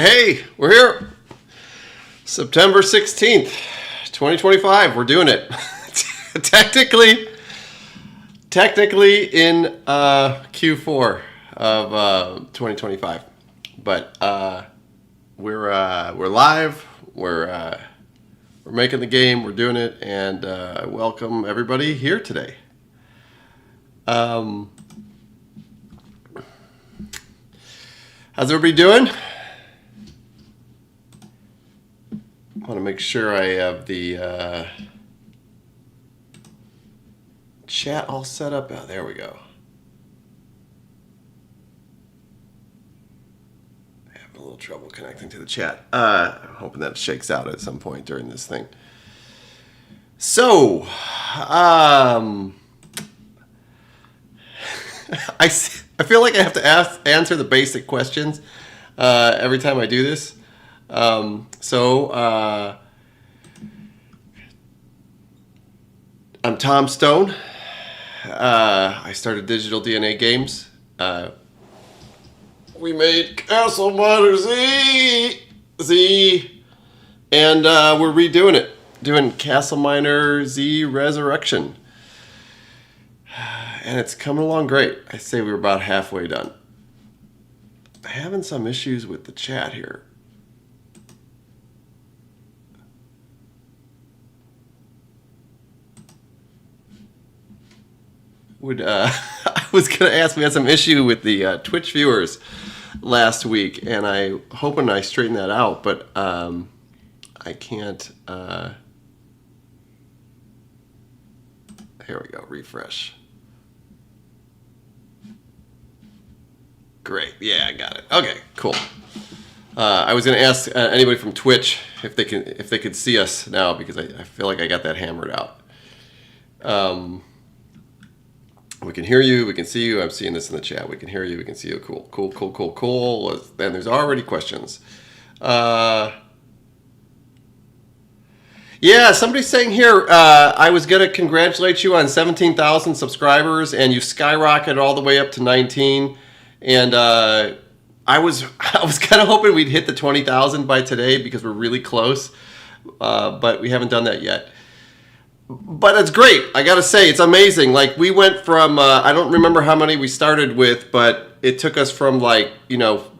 Hey, we're here. September 16th, 2025. We're doing it. Technically in Q4 of 2025. But we're live. We're making the game. We're doing it, and I welcome everybody here today. How's everybody doing? I want to make sure I have the chat all set up. Oh, there we go. I have a little trouble connecting to the chat. I'm hoping that shakes out at some point during this thing. So, I feel like I have to answer the basic questions every time I do this. I'm Tom Stone. I started Digital DNA Games. We made CastleMiner Z, and we're redoing it, doing CastleMiner Z Resurrection. And it's coming along great. I'd say we were about halfway done. Having some issues with the chat here. I was going to ask, we had some issue with the Twitch viewers last week, and I'm hoping I straighten that out, but I can't. Here we go, refresh. Great, yeah, I got it. Okay, cool. I was going to ask anybody from Twitch if they could see us now, because I feel like I got that hammered out. We can hear you. We can see you. I'm seeing this in the chat. We can hear you. We can see you. Cool. Then there's already questions. Yeah, somebody's saying here, I was going to congratulate you on 17,000 subscribers, and you skyrocketed all the way up to 19. And I was kind of hoping we'd hit the 20,000 by today because we're really close, but we haven't done that yet. But it's great. I got to say, it's amazing. Like, we went from, I don't remember how many we started with, but it took us from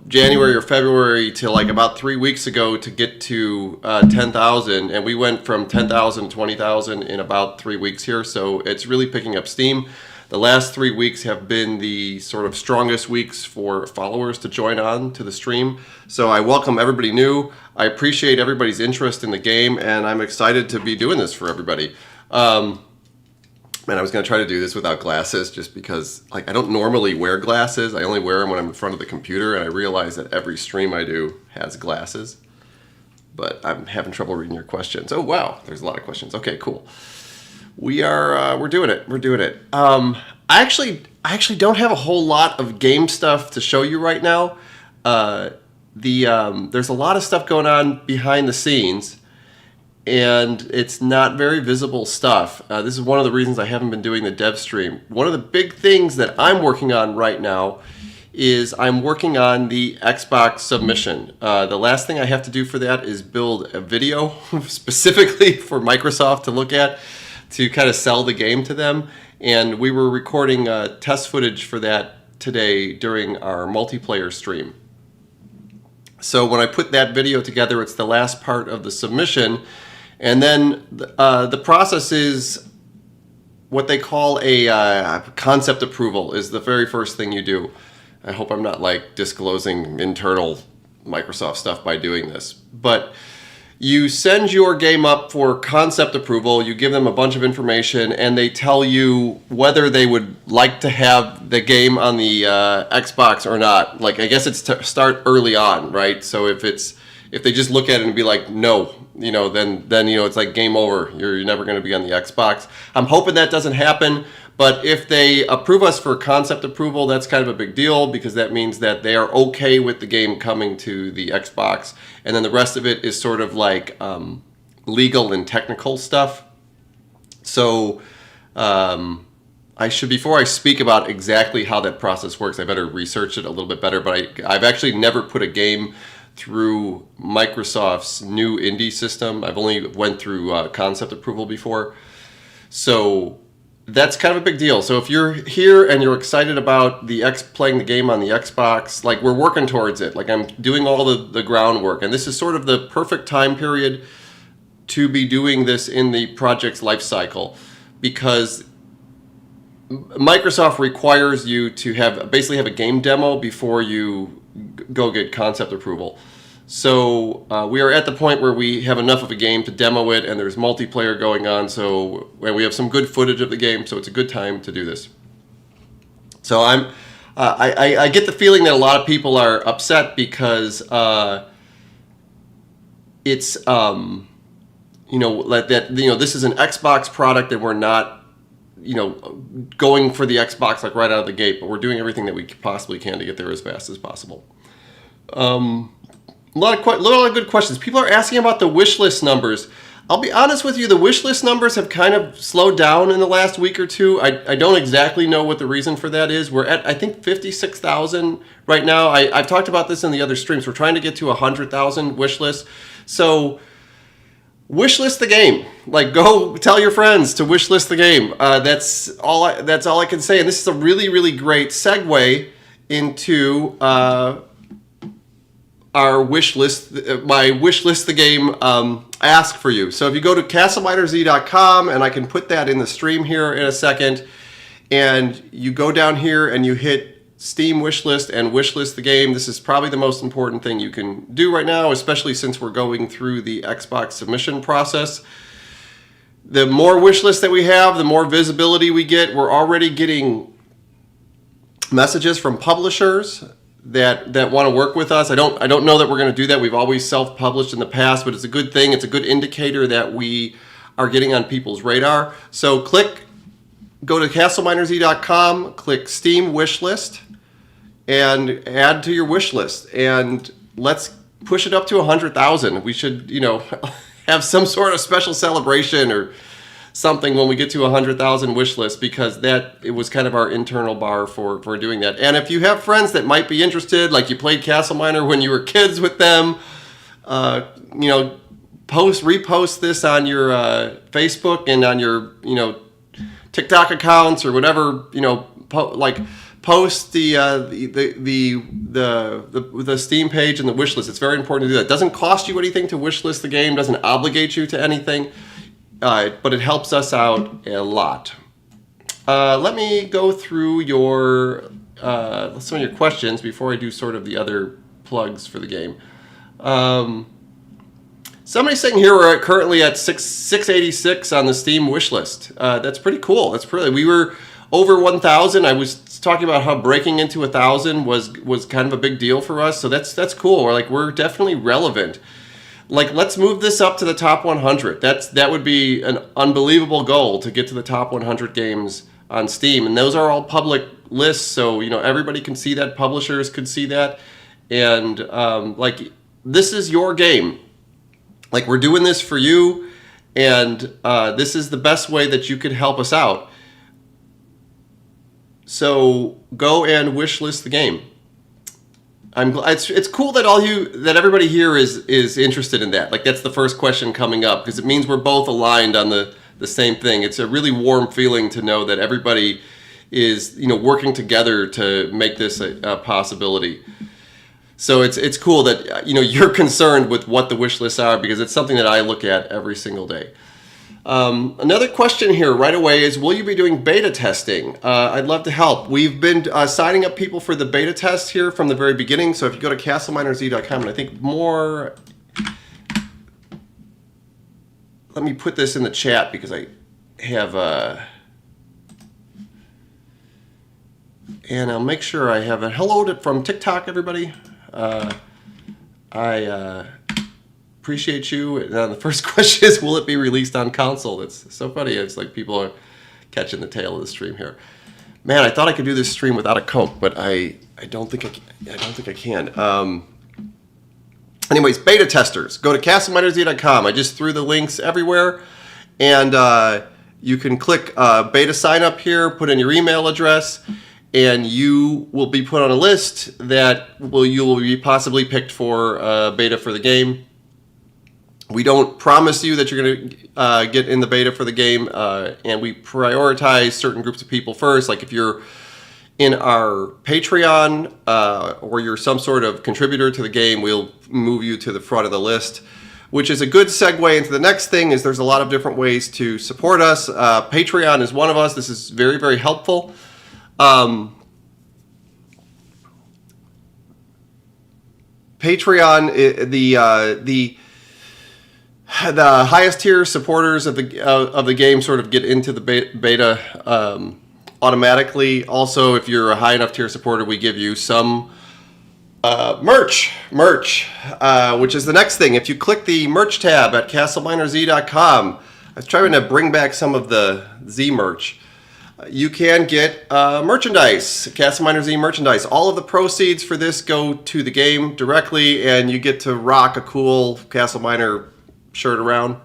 January or February to about 3 weeks ago to get to 10,000. And we went from 10,000 to 20,000 in about 3 weeks here. So it's really picking up steam. The last 3 weeks have been the sort of strongest weeks for followers to join on to the stream. So I welcome everybody new. I appreciate everybody's interest in the game, and I'm excited to be doing this for everybody. And I was going to try to do this without glasses just because I don't normally wear glasses. I only wear them when I'm in front of the computer, and I realize that every stream I do has glasses. But I'm having trouble reading your questions. Oh, wow. There's a lot of questions. Okay, cool. We're doing it. We're doing it. I actually don't have a whole lot of game stuff to show you right now. There's a lot of stuff going on behind the scenes, and it's not very visible stuff. This is one of the reasons I haven't been doing the dev stream. One of the big things that I'm working on right now is I'm working on the Xbox submission. The last thing I have to do for that is build a video specifically for Microsoft to look at, to kind of sell the game to them. And we were recording test footage for that today during our multiplayer stream. So when I put that video together, it's the last part of the submission. And then the process is what they call a concept approval is the very first thing you do. I hope I'm not disclosing internal Microsoft stuff by doing this. But you send your game up for concept approval, you give them a bunch of information, and they tell you whether they would like to have the game on the Xbox or not. I guess it's to start early on, right? So if they just look at it and be like, no, then it's like game over. You're never going to be on the Xbox. I'm hoping that doesn't happen, but if they approve us for concept approval, that's kind of a big deal because that means that they are okay with the game coming to the Xbox. And then the rest of it is sort of legal and technical stuff. So before I speak about exactly how that process works, I better research it a little bit better. But I've actually never put a game through Microsoft's new indie system. I've only went through concept approval before. So that's kind of a big deal. So if you're here and you're excited about playing the game on the Xbox, like we're working towards it. Like I'm doing all the groundwork, and this is sort of the perfect time period to be doing this in the project's life cycle, because Microsoft requires you to basically have a game demo before you go get concept approval. So we are at the point where we have enough of a game to demo it, and there's multiplayer going on. So and we have some good footage of the game, so it's a good time to do this. So I get the feeling that a lot of people are upset because it's this is an Xbox product and we're not going for the Xbox like right out of the gate, but we're doing everything that we possibly can to get there as fast as possible. A lot of good questions. People are asking about the wishlist numbers. I'll be honest with you, the wishlist numbers have kind of slowed down in the last week or two. I don't exactly know what the reason for that is. We're at, I think, 56,000 right now. I've talked about this in the other streams. We're trying to get to 100,000 wishlists. So wishlist the game. Like, go tell your friends to wishlist the game. That's all I can say. And this is a really, really great segue into our wish list, my wish list the game ask for you. So if you go to CastleMiner Z.com, and I can put that in the stream here in a second, and you go down here and you hit Steam wishlist and wishlist the game. This is probably the most important thing you can do right now, especially since we're going through the Xbox submission process. The more wishlist that we have, the more visibility we get. We're already getting messages from publishers that want to work with us. I don't know that we're going to do that. We've always self-published in the past, but it's a good thing. It's a good indicator that we are getting on people's radar. So go to CastleMinerZ.com, click Steam Wishlist, and add to your wish list. And let's push it up to 100,000. We should, have some sort of special celebration or something when we get to 100,000 wish list, because it was kind of our internal bar for doing that. And if you have friends that might be interested, like you played CastleMiner when you were kids with them, repost this on your Facebook and on your TikTok accounts or whatever. Post the Steam page and the wish list. It's very important to do that. It doesn't cost you anything to wish list the game. Doesn't obligate you to anything. But it helps us out a lot. Let me go through some of your questions before I do sort of the other plugs for the game. Somebody's saying here we're currently at 686 on the Steam wishlist. That's pretty cool. We were over 1,000. I was talking about how breaking into 1,000 was kind of a big deal for us. So that's cool. We're definitely relevant. Let's move this up to the top 100. That would be an unbelievable goal, to get to the top 100 games on Steam. And those are all public lists, so everybody can see that. Publishers could see that. And this is your game. We're doing this for you, and this is the best way that you could help us out. So go and wish list the game. I'm glad it's cool that everybody here is interested in that. That's the first question coming up, because it means we're both aligned on the same thing. It's a really warm feeling to know that everybody is working together to make this a possibility. So it's cool that you're concerned with what the wish lists are, because it's something that I look at every single day. Another question here right away is, will you be doing beta testing? I'd love to help. We've been signing up people for the beta test here from the very beginning. So if you go to CastleMinerZ.com, and I think more, let me put this in the chat because I have, and I'll make sure I have a hello from TikTok, everybody. I appreciate you. And the first question is, will it be released on console? That's so funny. It's like people are catching the tail of the stream here. Man, I thought I could do this stream without a Coke, but I don't think I can. Anyways, beta testers, go to CastleMinerZ.com. I just threw the links everywhere, and you can click beta sign up here, put in your email address, and you will be put on a list that you will be possibly picked for beta for the game. We don't promise you that you're going to get in the beta for the game, and we prioritize certain groups of people first. Like if you're in our Patreon or you're some sort of contributor to the game, we'll move you to the front of the list, which is a good segue into the next thing. Is there's a lot of different ways to support us. Patreon is one of us. This is very, very helpful. Patreon, the highest tier supporters of the game sort of get into the beta automatically. Also, if you're a high enough tier supporter, we give you some merch, which is the next thing. If you click the merch tab at CastleMinerZ.com, I was trying to bring back some of the Z merch. You can get merchandise, CastleMiner Z merchandise. All of the proceeds for this go to the game directly, and you get to rock a cool CastleMiner shirt around.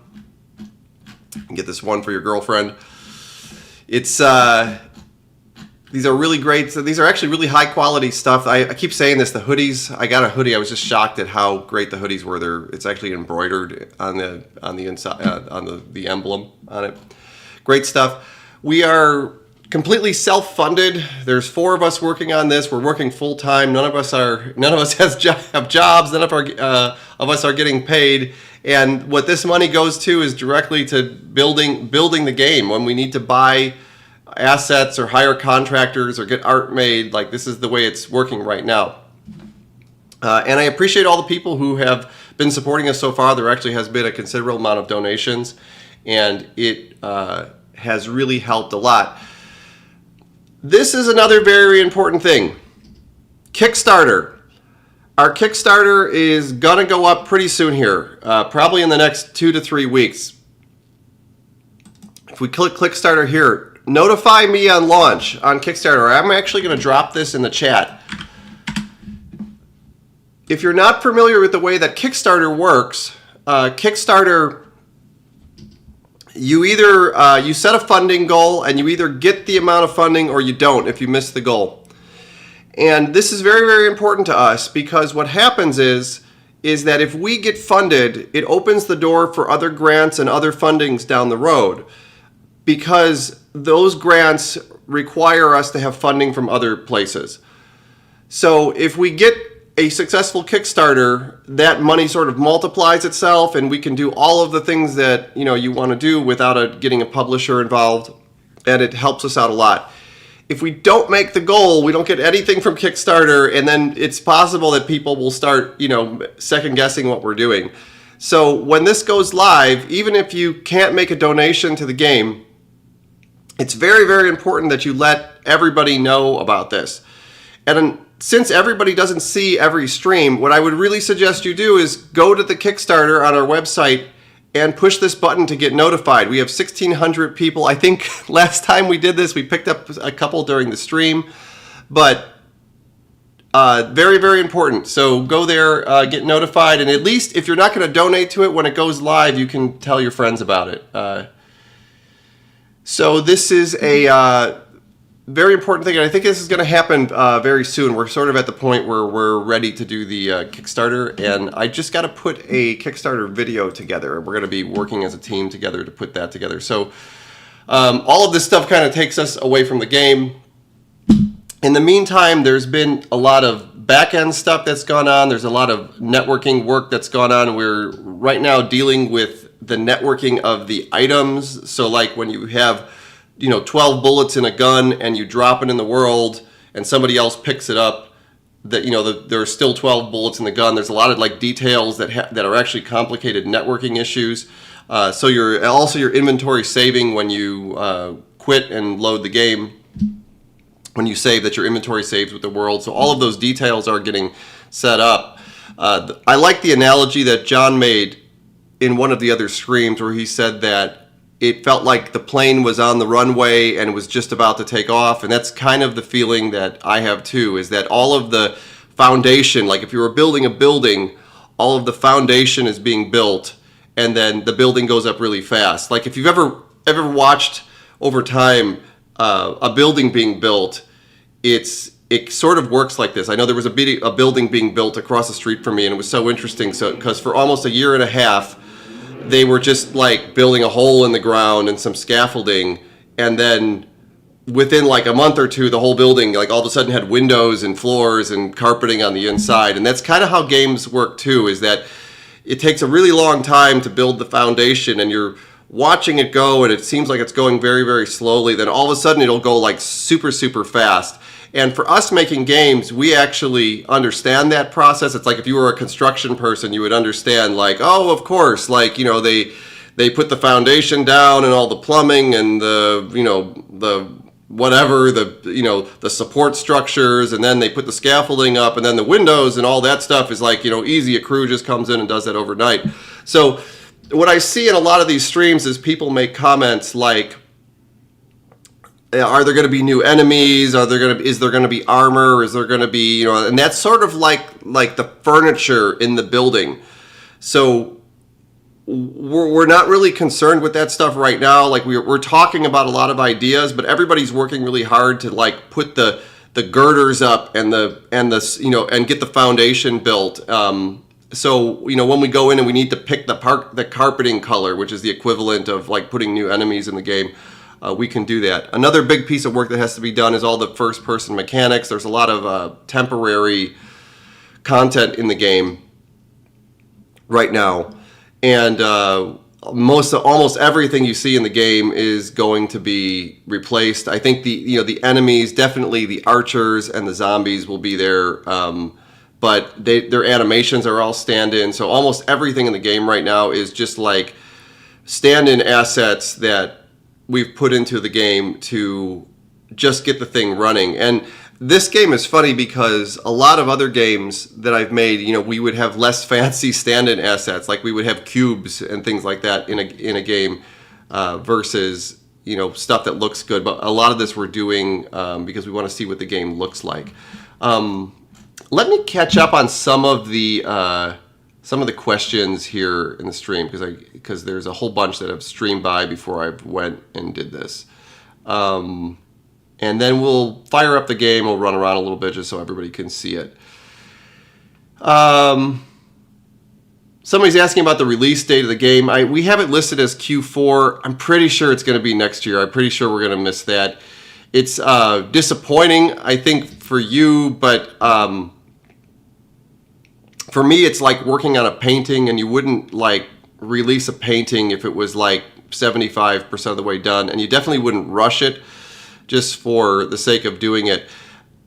You can get this one for your girlfriend. It's these are really great. So these are actually really high quality stuff. I keep saying this, the hoodies. I got a hoodie. I was just shocked at how great the hoodies were. It's actually embroidered on the inside on the emblem on it. Great stuff. We are completely self-funded. There's 4 of us working on this. We're working full time. None of us have jobs. None of us are getting paid. And what this money goes to is directly to building the game. When we need to buy assets or hire contractors or get art made, like this is the way it's working right now. And I appreciate all the people who have been supporting us so far. There actually has been a considerable amount of donations, and it has really helped a lot. This is another very important thing. Kickstarter. Our Kickstarter is going to go up pretty soon here, probably in the next 2 to 3 weeks. If we click Kickstarter here, notify me on launch on Kickstarter. I'm actually going to drop this in the chat. If you're not familiar with the way that Kickstarter works, Kickstarter, you either you set a funding goal and you either get the amount of funding or you don't if you miss the goal. And this is very, very important to us because what happens is that if we get funded, it opens the door for other grants and other fundings down the road, because those grants require us to have funding from other places. So if we get a successful Kickstarter, that money sort of multiplies itself, and we can do all of the things that you want to do without getting a publisher involved, and it helps us out a lot. If we don't make the goal, we don't get anything from Kickstarter, and then it's possible that people will start second guessing what we're doing. So when this goes live, even if you can't make a donation to the game, it's very, very important that you let everybody know about this. And since everybody doesn't see every stream, what I would really suggest you do is go to the Kickstarter on our website and push this button to get notified. We have 1,600 people. I think last time we did this, we picked up a couple during the stream, but very, very important. So go there, get notified, and at least if you're not going to donate to it when it goes live, you can tell your friends about it. So this is a very important thing, and I think this is going to happen very soon. We're sort of at the point where we're ready to do the Kickstarter, and I just got to put a Kickstarter video together. We're going to be working as a team together to put that together. So all of this stuff kind of takes us away from the game. In the meantime, there's been a lot of back-end stuff that's gone on. There's a lot of networking work that's gone on. We're right now dealing with the networking of the items. So like when you have 12 bullets in a gun and you drop it in the world and somebody else picks it up, that there are still 12 bullets in the gun. There's a lot of details that are actually complicated networking issues. So your inventory saving when you quit and load the game, when you save, that your inventory saves with the world. So all of those details are getting set up. I like the analogy that John made in one of the other streams where he said that it felt like the plane was on the runway and was just about to take off. And that's kind of the feeling that I have too, is that all of the foundation, like if you were building a building, all of the foundation is being built and then the building goes up really fast. Like if you've ever watched over time a building being built, it sort of works like this. I know there was a building being built across the street from me, and it was so interesting. So because for almost a year and a half, they were just like building a hole in the ground and some scaffolding, and then within like a month or two, the whole building like all of a sudden had windows and floors and carpeting on the inside. And that's kind of how games work too, is that it takes a really long time to build the foundation, and you're watching it go, and it seems like it's going very, very slowly. Then all of a sudden it'll go like super, super fast. And for us making games, we actually understand that process. It's like if you were a construction person, you would understand like, oh, of course, like, you know, they put the foundation down and all the plumbing and the, you know, the whatever, the, you know, the support structures, and then they put the scaffolding up, and then the windows and all that stuff is like, you know, easy. A crew just comes in and does that overnight. So what I see in a lot of these streams is people make comments like, are there going to be new enemies? Is there going to be armor? Is there going to be, you know, and that's sort of like the furniture in the building. So we're not really concerned with that stuff right now. Like we're talking about a lot of ideas, but everybody's working really hard to like put the girders up and the you know, and get the foundation built. So, you know, when we go in and we need to pick the carpeting color, which is the equivalent of like putting new enemies in the game, we can do that. Another big piece of work that has to be done is all the first-person mechanics. There's a lot of temporary content in the game right now, and almost everything you see in the game is going to be replaced. I think the enemies, definitely the archers and the zombies, will be there. But their animations are all stand-in, so almost everything in the game right now is just like stand-in assets that we've put into the game to just get the thing running. And this game is funny because a lot of other games that I've made, you know, we would have less fancy stand-in assets, like we would have cubes and things like that in a game versus, you know, stuff that looks good. But a lot of this we're doing because we want to see what the game looks like. Let me catch up on some of the questions here in the stream because there's a whole bunch that have streamed by before I went and did this. And then we'll fire up the game. We'll run around a little bit just so everybody can see it. Somebody's asking about the release date of the game. We have it listed as Q4. I'm pretty sure it's going to be next year. I'm pretty sure we're going to miss that. It's disappointing, I think, for you, but for me, it's like working on a painting, and you wouldn't like release a painting if it was like 75% of the way done, and you definitely wouldn't rush it just for the sake of doing it.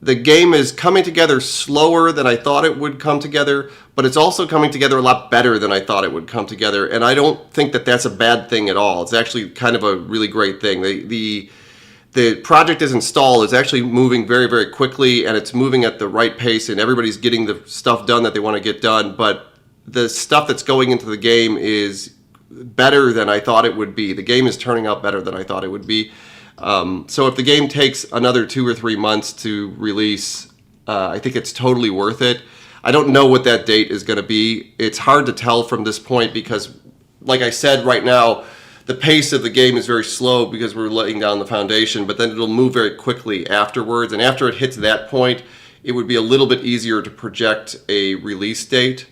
The game is coming together slower than I thought it would come together, but it's also coming together a lot better than I thought it would come together, and I don't think that that's a bad thing at all. It's actually kind of a really great thing. The project is installed. It's actually moving very, very quickly, and it's moving at the right pace, and everybody's getting the stuff done that they want to get done. But the stuff that's going into the game is better than I thought it would be. The game is turning out better than I thought it would be. So if the game takes another 2 or 3 months to release, I think it's totally worth it. I don't know what that date is going to be. It's hard to tell from this point because, like I said, right now, the pace of the game is very slow because we're laying down the foundation, but then it'll move very quickly afterwards. And after it hits that point, it would be a little bit easier to project a release date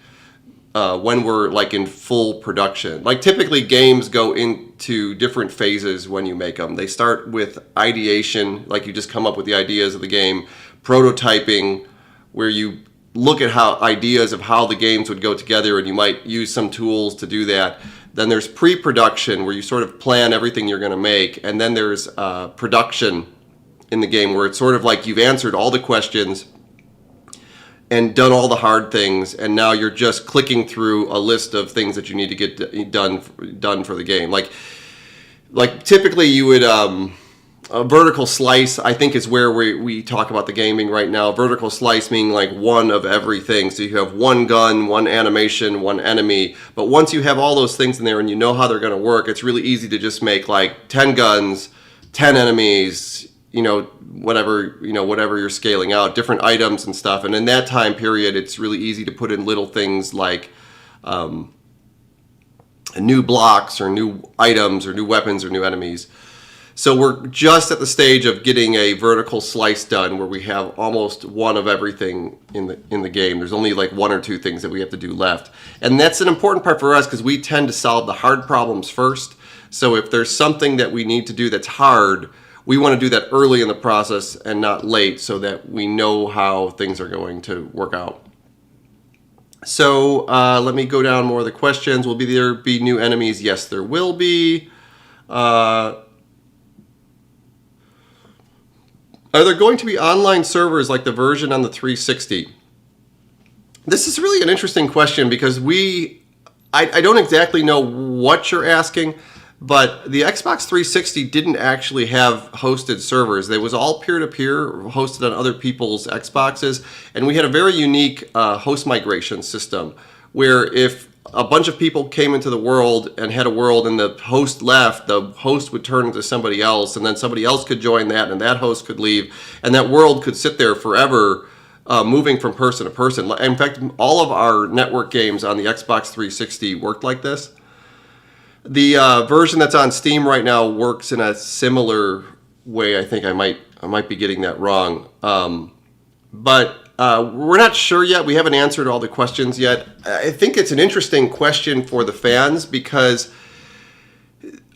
when we're like in full production. Like typically games go into different phases when you make them. They start with ideation, like you just come up with the ideas of the game, prototyping, where you look at ideas of how the games would go together, and you might use some tools to do that. Then there's pre-production, where you sort of plan everything you're going to make. And then there's production in the game, where it's sort of like you've answered all the questions and done all the hard things, and now you're just clicking through a list of things that you need to get done for the game. Like typically you would... a vertical slice, I think, is where we talk about the gaming right now. Vertical slice meaning like one of everything. So you have one gun, one animation, one enemy. But once you have all those things in there and you know how they're going to work, it's really easy to just make like 10 guns, 10 enemies, whatever you're scaling out, different items and stuff. And in that time period, it's really easy to put in little things like new blocks or new items or new weapons or new enemies. So we're just at the stage of getting a vertical slice done where we have almost one of everything in the game. There's only like one or two things that we have to do left. And that's an important part for us because we tend to solve the hard problems first. So if there's something that we need to do that's hard, we want to do that early in the process and not late so that we know how things are going to work out. So let me go down more of the questions. Will there be new enemies? Yes, there will be. Are there going to be online servers like the version on the 360? This is really an interesting question because I don't exactly know what you're asking, but the Xbox 360 didn't actually have hosted servers. It was all peer-to-peer, hosted on other people's Xboxes, and we had a very unique host migration system where if a bunch of people came into the world and had a world and the host left, the host would turn into somebody else, and then somebody else could join that, and that host could leave, and that world could sit there forever, moving from person to person. In fact, all of our network games on the Xbox 360 worked like this. The version that's on Steam right now works in a similar way. I think I might be getting that wrong, but we're not sure yet. We haven't answered all the questions yet. I think it's an interesting question for the fans because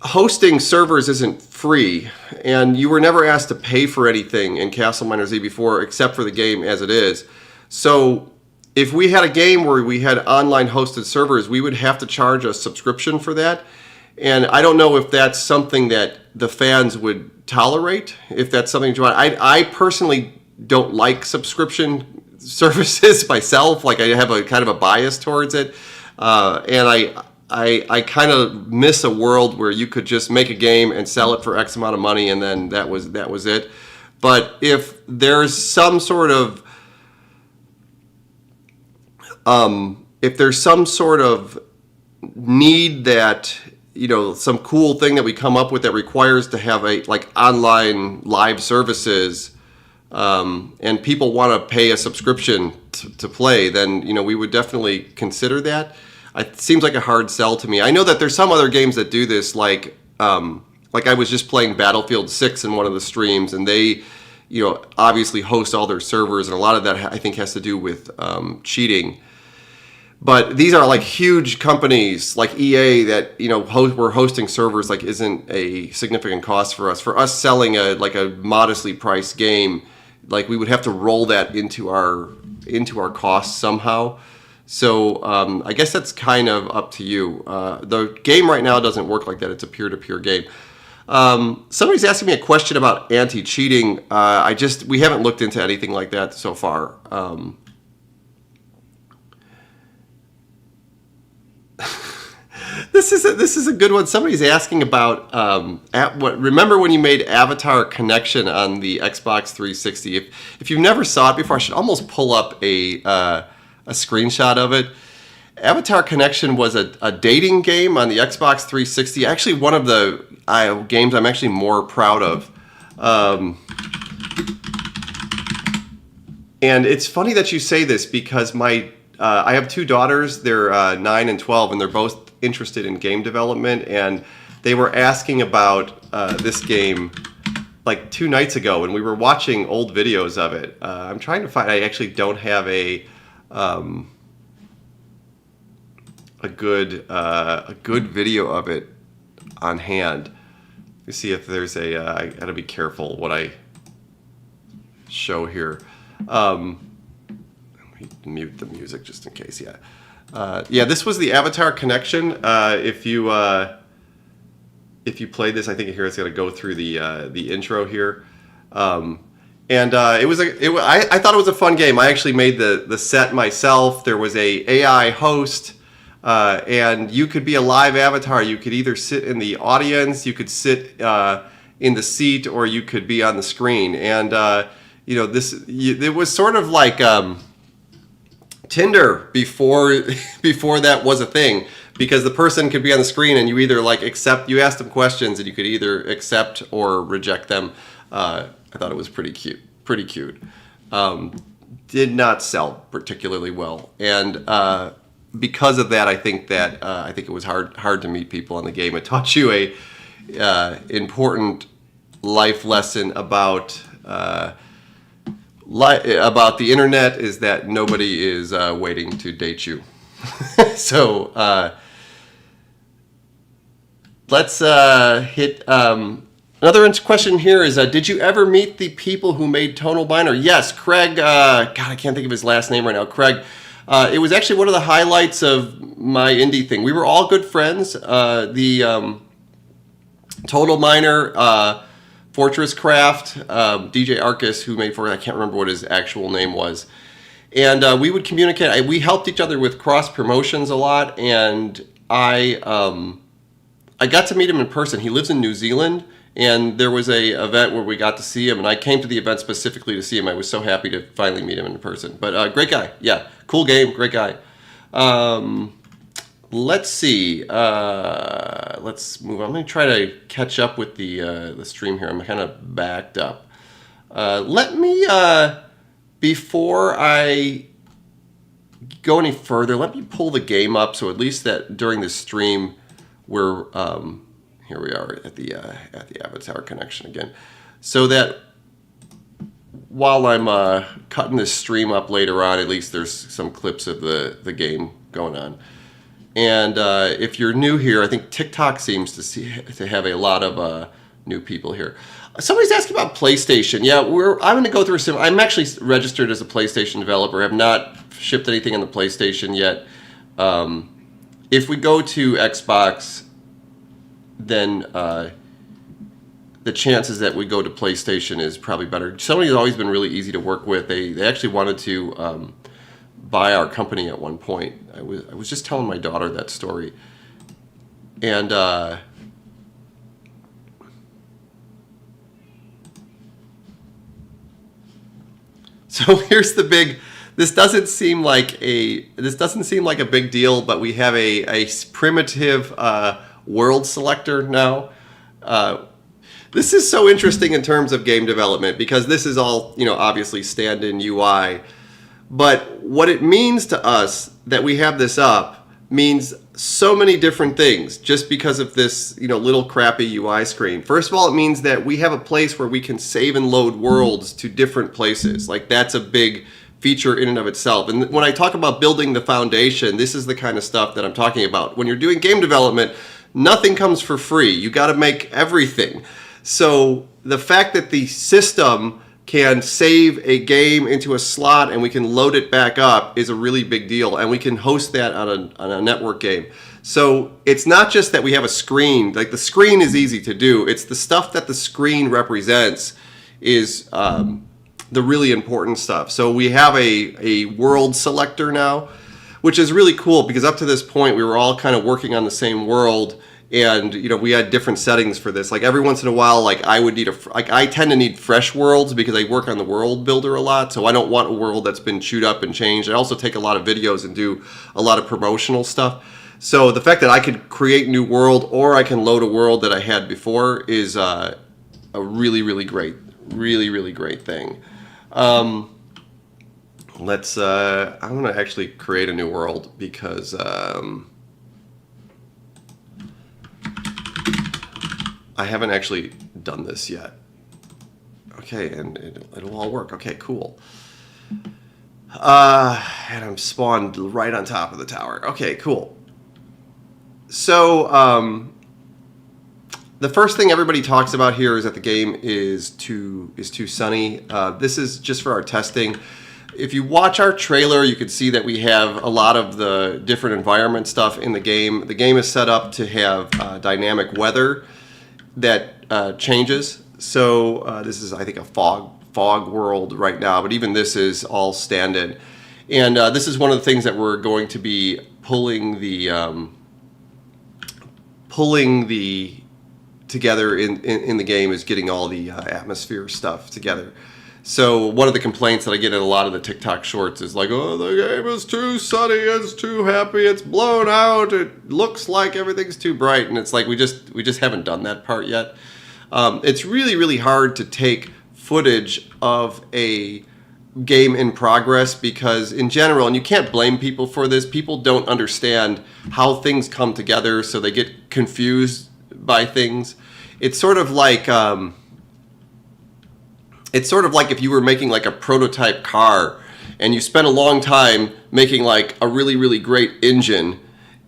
hosting servers isn't free, and you were never asked to pay for anything in CastleMiner Z before except for the game as it is. So if we had a game where we had online hosted servers, we would have to charge a subscription for that. And I don't know if that's something that the fans would tolerate, if that's something you want. I personally don't like subscription services myself. Like I have a kind of a bias towards it. And I kind of miss a world where you could just make a game and sell it for X amount of money and then that was it. But if there's some sort of need that, you know, some cool thing that we come up with that requires to have a like online live services, and people want to pay a subscription to play, then, you know, we would definitely consider that. It seems like a hard sell to me. I know that there's some other games that do this, like I was just playing Battlefield 6 in one of the streams, and they, you know, obviously host all their servers, and a lot of that I think has to do with cheating. But these are like huge companies like EA that, you know, we're hosting servers like isn't a significant cost for us. For us selling a modestly priced game, like we would have to roll that into our costs somehow. So I guess that's kind of up to you. The game right now doesn't work like that. It's a peer-to-peer game. Somebody's asking me a question about anti-cheating. We haven't looked into anything like that so far. This is a good one. Somebody's asking about remember when you made Avatar Connection on the Xbox 360? If you've never saw it before, I should almost pull up a screenshot of it. Avatar Connection was a dating game on the Xbox 360. Actually, one of the games I'm actually more proud of. And it's funny that you say this because I have two daughters. They're 9 and 12, and they're both interested in game development, and they were asking about this game like 2 nights ago, and we were watching old videos of it. I'm trying to find. I actually don't have a good video of it on hand. Let me see if there's I gotta be careful what I show here. Let me mute the music just in case. Yeah, this was the Avatar Connection. If you played this, I think here it's going to go through the intro here. I thought it was a fun game. I actually made the set myself. There was a AI host, and you could be a live avatar. You could either sit in the audience, you could sit in the seat, or you could be on the screen. And it was sort of like Tinder before that was a thing, because the person could be on the screen and you either you asked them questions and you could either accept or reject them. I thought it was pretty cute. Did not sell particularly well, and because of that, I think it was hard to meet people on the game. It taught you a important life lesson about the internet is that nobody is waiting to date you. So let's hit another question here is, did you ever meet the people who made Tonal Miner? Yes, Craig, God, I can't think of his last name right now. Craig, it was actually one of the highlights of my indie thing. We were all good friends. The Tonal Miner, Fortress Craft, DJ Arcus, who made I can't remember what his actual name was. And we would communicate. We helped each other with cross promotions a lot, and I got to meet him in person. He lives in New Zealand, and there was a event where we got to see him, and I came to the event specifically to see him. I was so happy to finally meet him in person. But great guy. Yeah, cool game, great guy. Let's see. Let's move on. I'm going to try to catch up with the stream here. I'm kind of backed up. Let me, before I go any further, let me pull the game up so at least that during the stream we're here we are at the Avatar connection again, so that while I'm cutting this stream up later on, at least there's some clips of the game going on. And if you're new here, I think TikTok seems to have a lot of new people here. Somebody's asking about PlayStation. Yeah, I'm going to go through I'm actually registered as a PlayStation developer. I have not shipped anything on the PlayStation yet. If we go to Xbox, then the chances that we go to PlayStation is probably better. Sony's always been really easy to work with. They actually wanted to buy our company at one point. I was just telling my daughter that story. And so here's the big, this doesn't seem like a big deal, but we have a primitive world selector now. This is so interesting in terms of game development because this is all, obviously stand-in UI. But what it means to us that we have this up means so many different things just because of this, little crappy UI screen. First of all, it means that we have a place where we can save and load worlds to different places. Like, that's a big feature in and of itself. And when I talk about building the foundation, this is the kind of stuff that I'm talking about. When you're doing game development, nothing comes for free. You got to make everything. So the fact that the system can save a game into a slot and we can load it back up is a really big deal, and we can host that on a network game. So it's not just that we have a screen. Like, the screen is easy to do. It's the stuff that the screen represents is the really important stuff. So we have a world selector now, which is really cool because up to this point we were all kind of working on the same world. And we had different settings for this. Like, every once in a while, like, I would need I tend to need fresh worlds because I work on the world builder a lot. So I don't want a world that's been chewed up and changed. I also take a lot of videos and do a lot of promotional stuff. So the fact that I could create new world or I can load a world that I had before is a really, really great thing. I'm going to actually create a new world because I haven't actually done this yet. Okay, and it'll all work. Okay, cool. And I'm spawned right on top of the tower. Okay, cool. So the first thing everybody talks about here is that the game is too sunny. This is just for our testing. If you watch our trailer, you can see that we have a lot of the different environment stuff in the game. The game is set up to have dynamic weather that changes. So this is, I think, a fog world right now, but even this is all stand-in. And this is one of the things that we're going to be pulling together in the game, is getting all the atmosphere stuff together. So one of the complaints that I get in a lot of the TikTok shorts is like, oh, the game is too sunny, it's too happy, it's blown out, it looks like everything's too bright. And it's like, we just haven't done that part yet. It's really, really hard to take footage of a game in progress because in general, and you can't blame people for this, people don't understand how things come together, so they get confused by things. It's sort of like it's sort of like if you were making like a prototype car and you spent a long time making like a really, really great engine,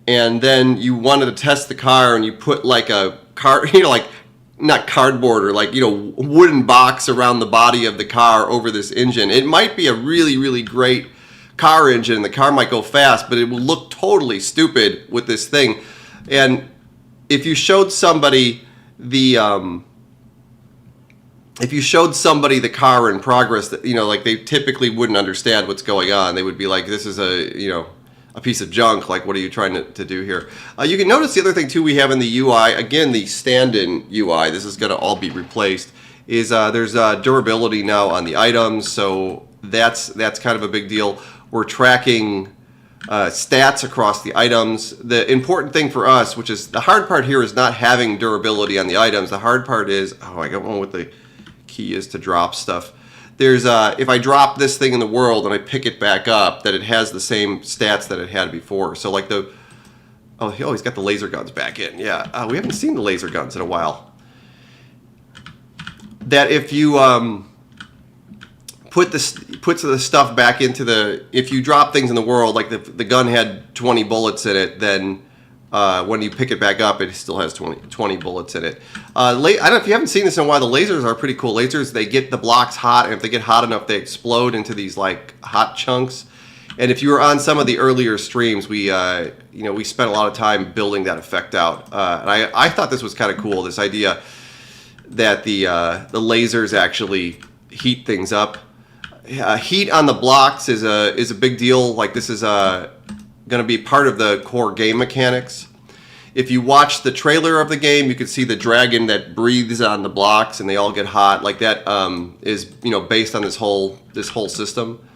and then you wanted to test the car and you put like a car, like not cardboard or like, wooden box around the body of the car over this engine. It might be a really, really great car engine. The car might go fast, but it will look totally stupid with this thing. And if you showed somebody the car in progress, that like they typically wouldn't understand what's going on. They would be like, "This is a piece of junk. Like, what are you trying to do here?" You can notice the other thing too we have in the UI. Again, the stand-in UI. This is going to all be replaced. Is there's durability now on the items, so that's kind of a big deal. We're tracking stats across the items. The important thing for us, which is the hard part here, is not having durability on the items. The hard part is, I don't know what the key is to drop stuff. There's if I drop this thing in the world and I pick it back up, that it has the same stats that it had before. So like he's got the laser guns back in. Yeah, we haven't seen the laser guns in a while. That if you put the stuff back into if you drop things in the world, like the gun had 20 bullets in it, then when you pick it back up, it still has 20 bullets in it. I don't know if you haven't seen this in a while. The lasers are pretty cool. Lasers, they get the blocks hot, and if they get hot enough, they explode into these like hot chunks. And if you were on some of the earlier streams, we spent a lot of time building that effect out. And I thought this was kind of cool. This idea that the lasers actually heat things up. Heat on the blocks is a big deal. Like, this is going to be part of the core game mechanics. If you watch the trailer of the game, you can see the dragon that breathes on the blocks and they all get hot. Like, that is based on this whole system.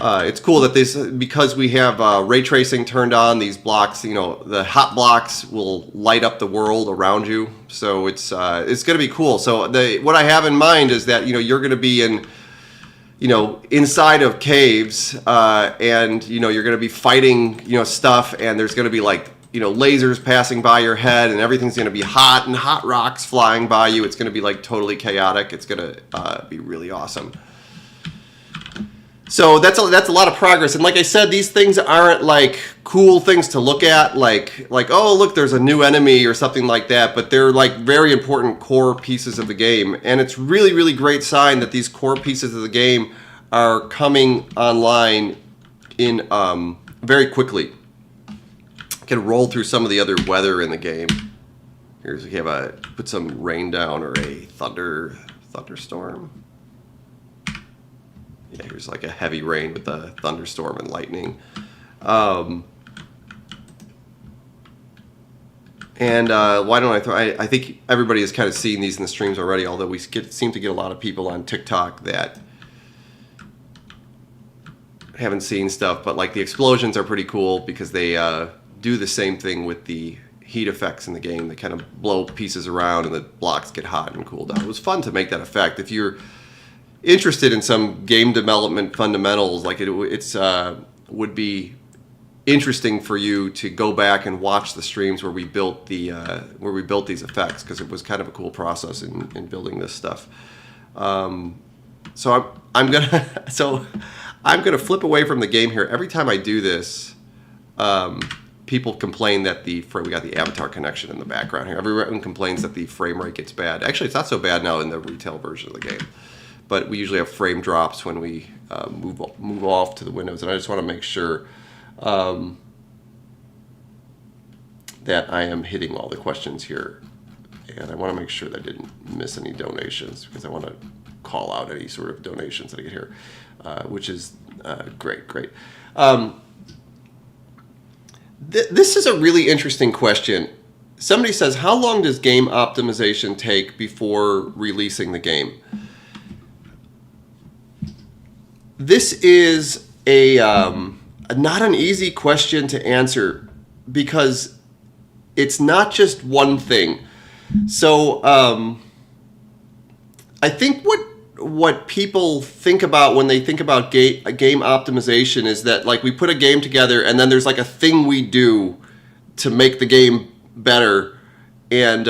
It's cool that because we have ray tracing turned on, these blocks, the hot blocks will light up the world around you. So it's going to be cool. So what I have in mind is that you're going to be in inside of caves, and you're going to be fighting stuff, and there's going to be like lasers passing by your head, and everything's going to be hot, and hot rocks flying by you. It's going to be like totally chaotic. It's going to be really awesome. So that's a lot of progress. And like I said, these things aren't like cool things to look at, like oh look, there's a new enemy or something like that, but they're like very important core pieces of the game. And it's really, really great sign that these core pieces of the game are coming online in very quickly. I can roll through some of the other weather in the game. Here's we have put some rain down, or a thunderstorm. Yeah, here's like a heavy rain with a thunderstorm and lightning. And why don't I throw... I think everybody has kind of seen these in the streams already, although we seem to get a lot of people on TikTok that haven't seen stuff. But like the explosions are pretty cool because they do the same thing with the heat effects in the game. They kind of blow pieces around and the blocks get hot and cool down. It was fun to make that effect. If you're interested in some game development fundamentals, like it's would be interesting for you to go back and watch the streams where we built these effects, because it was kind of a cool process in building this stuff. So I'm gonna flip away from the game here. Every time I do this, people complain that we got the avatar connection in the background here. Everyone complains that the frame rate gets bad. Actually, it's not so bad now in the retail version of the game. But we usually have frame drops when we move off to the windows, and I just want to make sure that I am hitting all the questions here, and I want to make sure that I didn't miss any donations, because I want to call out any sort of donations that I get here, which is great. This is a really interesting question. Somebody says, how long does game optimization take before releasing the game? This is not an easy question to answer, because it's not just one thing. So I think what people think about when they think about game optimization is that, like, we put a game together and then there's like a thing we do to make the game better, and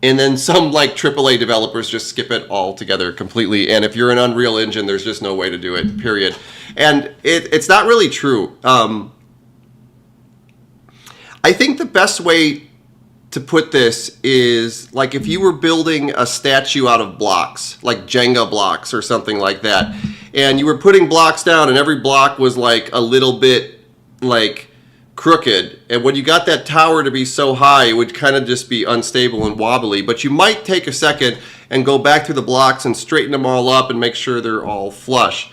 And then some like AAA developers just skip it altogether completely. And if you're an Unreal Engine, there's just no way to do it, period. And it's not really true. I think the best way to put this is like if you were building a statue out of blocks, like Jenga blocks or something like that, and you were putting blocks down and every block was like a little bit like crooked, and when you got that tower to be so high, it would kind of just be unstable and wobbly. But you might take a second and go back through the blocks and straighten them all up and make sure they're all flush.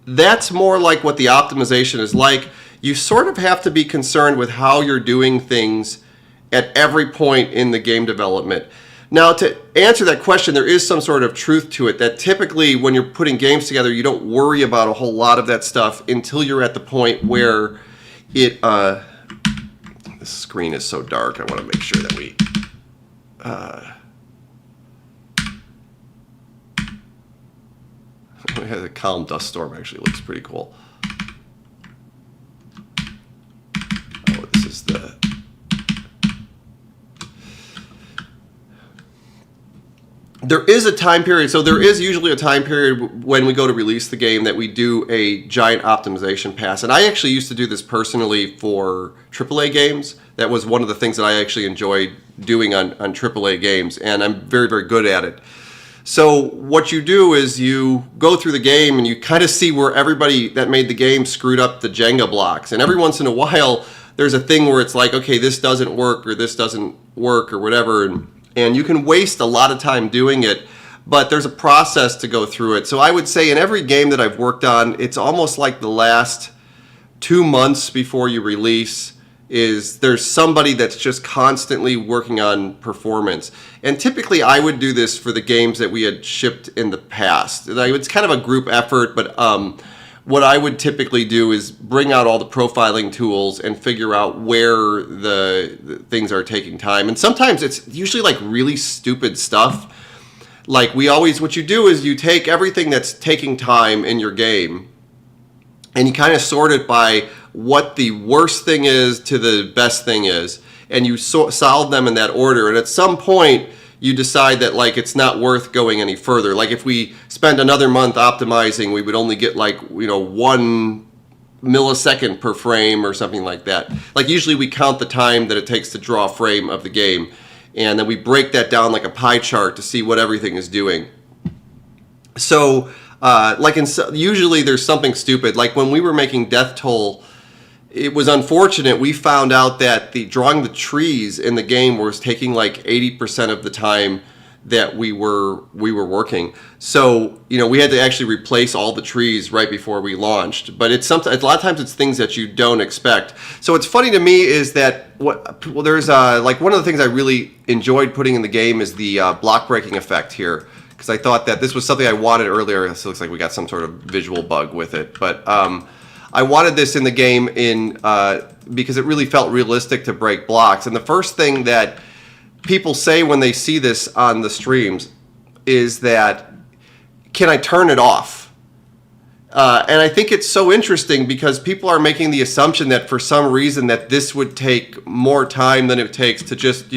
That's more like what the optimization is like. You sort of have to be concerned with how you're doing things at every point in the game development. Now, to answer that question, there is some sort of truth to it, that typically when you're putting games together, you don't worry about a whole lot of that stuff until you're at the point where it... the screen is so dark, I want to make sure that we... the calm dust storm actually looks pretty cool. Oh, this is the... There is a time period, so there is usually a time period when we go to release the game that we do a giant optimization pass. And I actually used to do this personally for AAA games. That was one of the things that I actually enjoyed doing on AAA games, and I'm very, very good at it. So what you do is you go through the game and you kind of see where everybody that made the game screwed up the Jenga blocks. And every once in a while, there's a thing where it's like, okay, this doesn't work or this doesn't work or whatever. And you can waste a lot of time doing it, but there's a process to go through it. So I would say in every game that I've worked on, it's almost like the last 2 months before you release is there's somebody that's just constantly working on performance. And typically I would do this for the games that we had shipped in the past. It's kind of a group effort, but what I would typically do is bring out all the profiling tools and figure out where the things are taking time. And sometimes it's usually like really stupid stuff. Like what you do is you take everything that's taking time in your game and you kind of sort it by what the worst thing is to the best thing is. And you solve them in that order. And at some point, you decide that like it's not worth going any further. Like if we spend another month optimizing, we would only get like 1 millisecond per frame or something like that. Like usually we count the time that it takes to draw a frame of the game, and then we break that down like a pie chart to see what everything is doing. So usually there's something stupid. Like when we were making Death Toll, it was unfortunate. We found out that drawing the trees in the game was taking like 80% of the time that we were working. So we had to actually replace all the trees right before we launched. But a lot of times it's things that you don't expect. So what's funny to me is that there's like one of the things I really enjoyed putting in the game is the block breaking effect here, because I thought that this was something I wanted earlier. So it looks like we got some sort of visual bug with it, but. I wanted this in the game because it really felt realistic to break blocks. And the first thing that people say when they see this on the streams is that, can I turn it off? And I think it's so interesting because people are making the assumption that for some reason that this would take more time than it takes to just,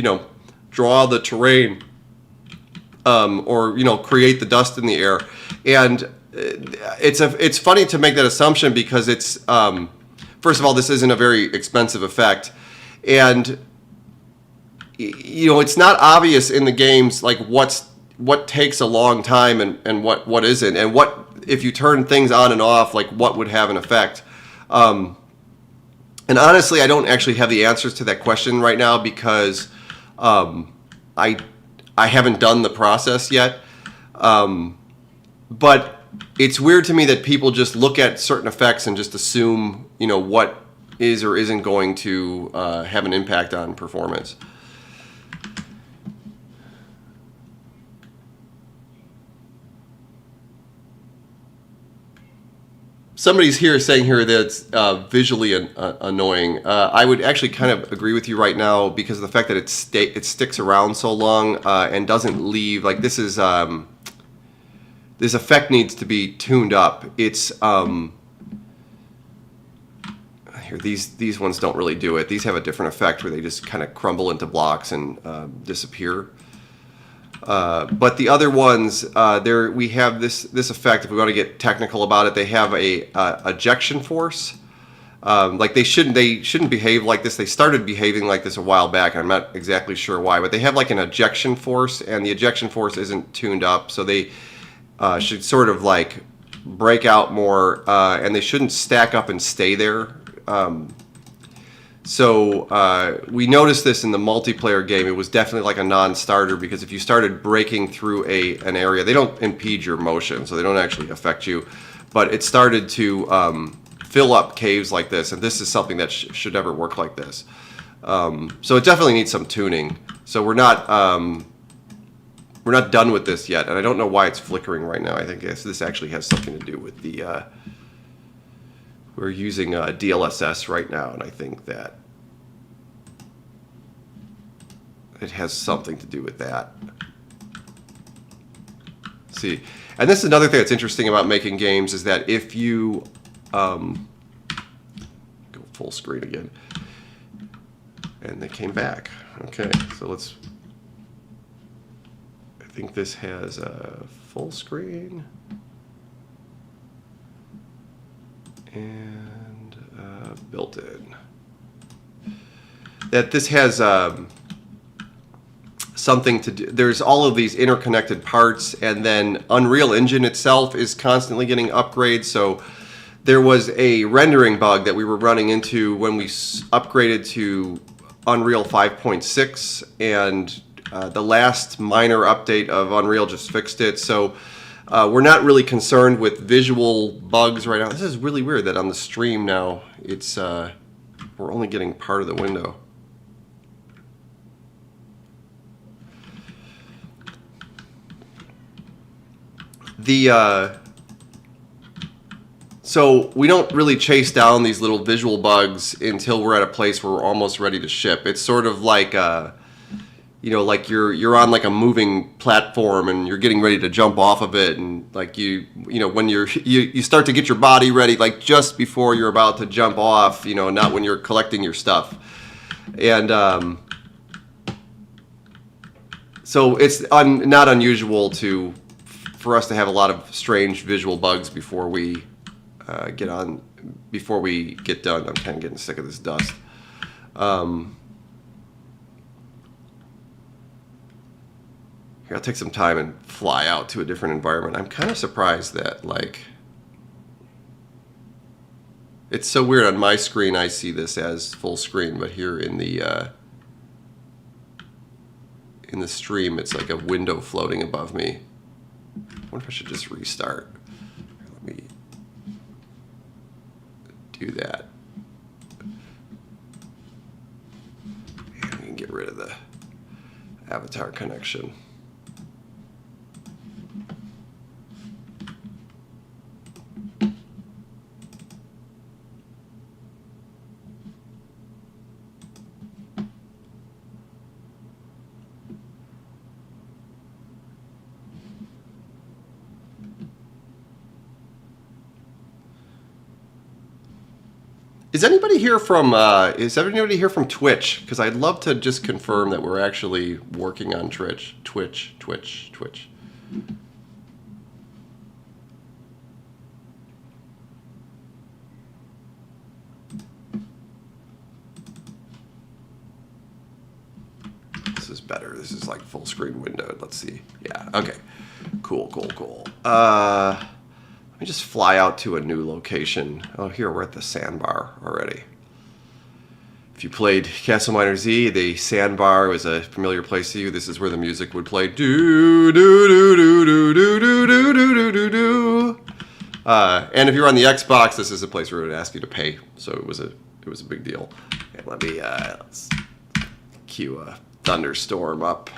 draw the terrain or, create the dust in the air. And it's funny to make that assumption because it's first of all, this isn't a very expensive effect, and it's not obvious in the games like what takes a long time and what isn't, and what if you turn things on and off, like what would have an effect. And honestly, I don't actually have the answers to that question right now because I haven't done the process yet, but it's weird to me that people just look at certain effects and just assume, what is or isn't going to have an impact on performance. Somebody's saying here that it's visually annoying. I would actually kind of agree with you right now because of the fact that it sticks around so long and doesn't leave. Like this effect needs to be tuned up. It's here, these ones don't really do it. These have a different effect where they just kind of crumble into blocks and disappear. But the other ones, we have this effect. If we want to get technical about it, they have a ejection force. Like they shouldn't behave like this. They started behaving like this a while back. I'm not exactly sure why, but they have like an ejection force, and the ejection force isn't tuned up, so they should sort of like break out more, and they shouldn't stack up and stay there. So we noticed this in the multiplayer game. It was definitely like a non-starter, because if you started breaking through an area, they don't impede your motion, so they don't actually affect you. But it started to fill up caves like this, and this is something that should never work like this. So it definitely needs some tuning. So we're not done with this yet, and I don't know why it's flickering right now. I think this actually has something to do with the. We're using DLSS right now, and I think that it has something to do with that. See, and this is another thing that's interesting about making games, is that if you go full screen again, and they came back. Okay, so let's. I think this has a full screen. And built-in. That this has something to do. There's all of these interconnected parts, and then Unreal Engine itself is constantly getting upgrades. So there was a rendering bug that we were running into when we upgraded to Unreal 5.6, and the last minor update of Unreal just fixed it. So we're not really concerned with visual bugs right now. This is really weird that on the stream now, it's we're only getting part of the window. So we don't really chase down these little visual bugs until we're at a place where we're almost ready to ship. It's sort of like you know, like you're on like a moving platform and you're getting ready to jump off of it, and like you know, when you start to get your body ready, like just before you're about to jump off, you know, not when you're collecting your stuff. And so it's not unusual for us to have a lot of strange visual bugs before we get done. I'm kind of getting sick of this dust. Here, I'll take some time and fly out to a different environment. I'm kind of surprised that, like, it's so weird. On my screen, I see this as full screen, but here in the stream, it's like a window floating above me. I wonder if I should just restart. Let me do that. And we can get rid of the avatar connection. Is anybody here from Twitch? Because I'd love to just confirm that we're actually working on Twitch. This is better. This is like full screen window. Let's see. Yeah. Okay. Cool. Let me just fly out to a new location. Oh, here, we're at the sandbar already. If you played CastleMiner Z, the sandbar was a familiar place to you. This is where the music would play. Do, do, do, do, do, do, do, do, do, do, do. And if you're on the Xbox, this is a place where it would ask you to pay. So it was a big deal. Okay, let me let's cue a thunderstorm up.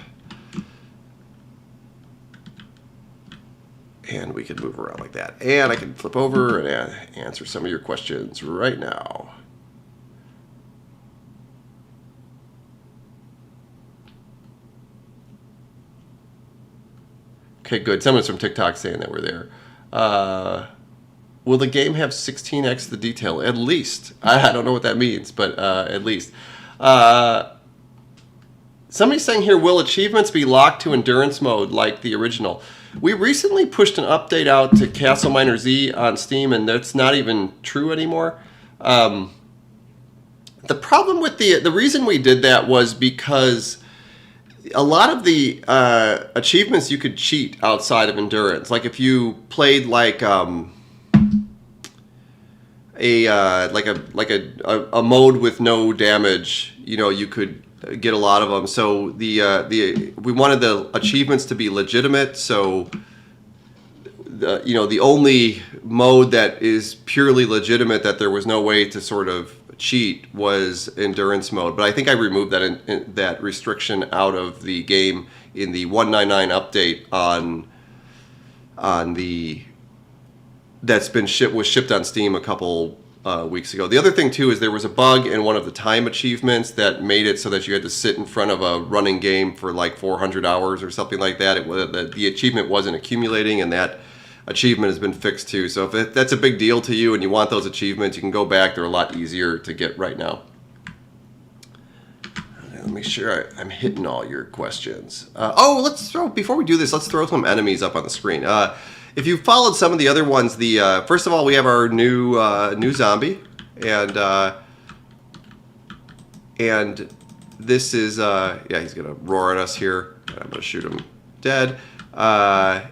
And we can move around like that. And I can flip over and answer some of your questions right now. Okay, good. Someone's from TikTok saying that we're there. will the game have 16x the detail? At least. I don't know what that means, but at least. Somebody's saying here, will achievements be locked to endurance mode like the original? We recently pushed an update out to CastleMiner Z on Steam, and that's not even true anymore. The problem with the reason we did that was because a lot of the achievements you could cheat outside of endurance. Like if you played like a mode with no damage, you know, you could get a lot of them. So we wanted the achievements to be legitimate. So the only mode that is purely legitimate that there was no way to sort of cheat was endurance mode. But I think I removed that restriction out of the game in the 199 update on the was shipped on Steam a couple weeks ago. The other thing too is there was a bug in one of the time achievements that made it so that you had to sit in front of a running game for like 400 hours or something like that. The achievement wasn't accumulating, and that achievement has been fixed too. So if that's a big deal to you and you want those achievements, you can go back. They're a lot easier to get right now. Let me make sure I'm hitting all your questions. Before we do this, let's throw some enemies up on the screen. If you followed some of the other ones, first of all, we have our new zombie, and this is he's gonna roar at us here. I'm gonna shoot him dead. The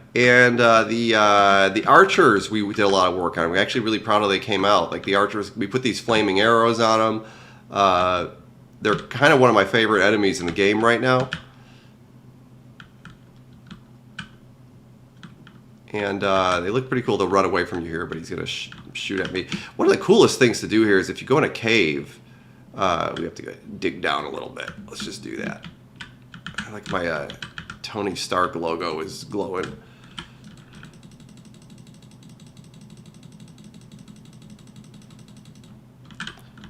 archers we did a lot of work on. We're actually really proud of how they came out. Like the archers, we put these flaming arrows on them. They're kind of one of my favorite enemies in the game right now. And they look pretty cool. They'll run away from you here, but he's going to shoot at me. One of the coolest things to do here is if you go in a cave, we have to dig down a little bit. Let's just do that. I like my Tony Stark logo is glowing.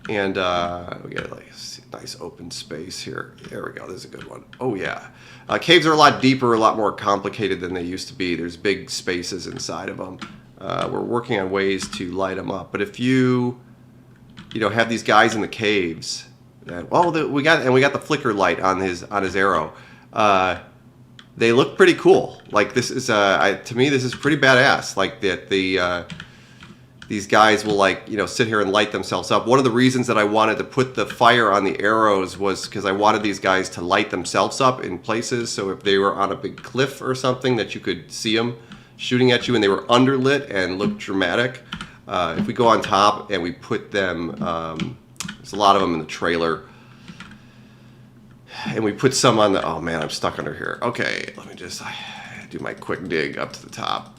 And we got like a nice open space here. There we go. This is a good one. Oh, yeah. Caves are a lot deeper, a lot more complicated than they used to be. There's big spaces inside of them. We're working on ways to light them up. But if you have these guys in the caves, we got the flicker light on his arrow. They look pretty cool. Like this is to me this is pretty badass. Like that these guys will sit here and light themselves up. One of the reasons that I wanted to put the fire on the arrows was because I wanted these guys to light themselves up in places. So if they were on a big cliff or something, that you could see them shooting at you, and they were underlit and looked dramatic. If we go on top and we put them, there's a lot of them in the trailer, and we put some on the. Oh man, I'm stuck under here. Okay, let me just do my quick dig up to the top.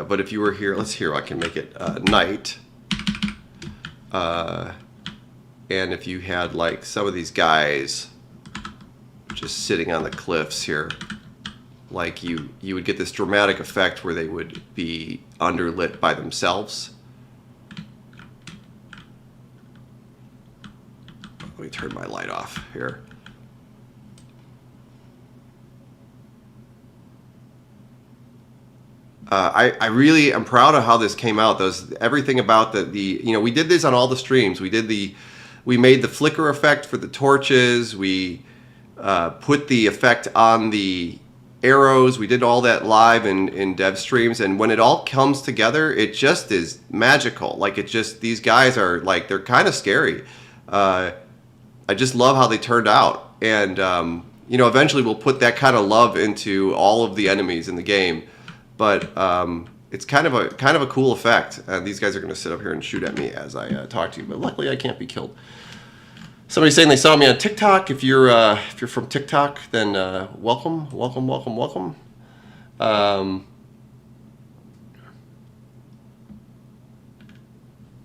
But if you were here, let's hear. I can make it night. And if you had like some of these guys just sitting on the cliffs here, like you would get this dramatic effect where they would be underlit by themselves. Let me turn my light off here. I really am proud of how this came out. Everything about we did this on all the streams. We made the flicker effect for the torches. We put the effect on the arrows. We did all that live in dev streams, and when it all comes together, it just is magical. Like these guys are like, they're kind of scary. I just love how they turned out, and eventually we'll put that kind of love into all of the enemies in the game. But it's kind of a cool effect. These guys are going to sit up here and shoot at me as I talk to you. But luckily, I can't be killed. Somebody's saying they saw me on TikTok. If you're from TikTok, then welcome.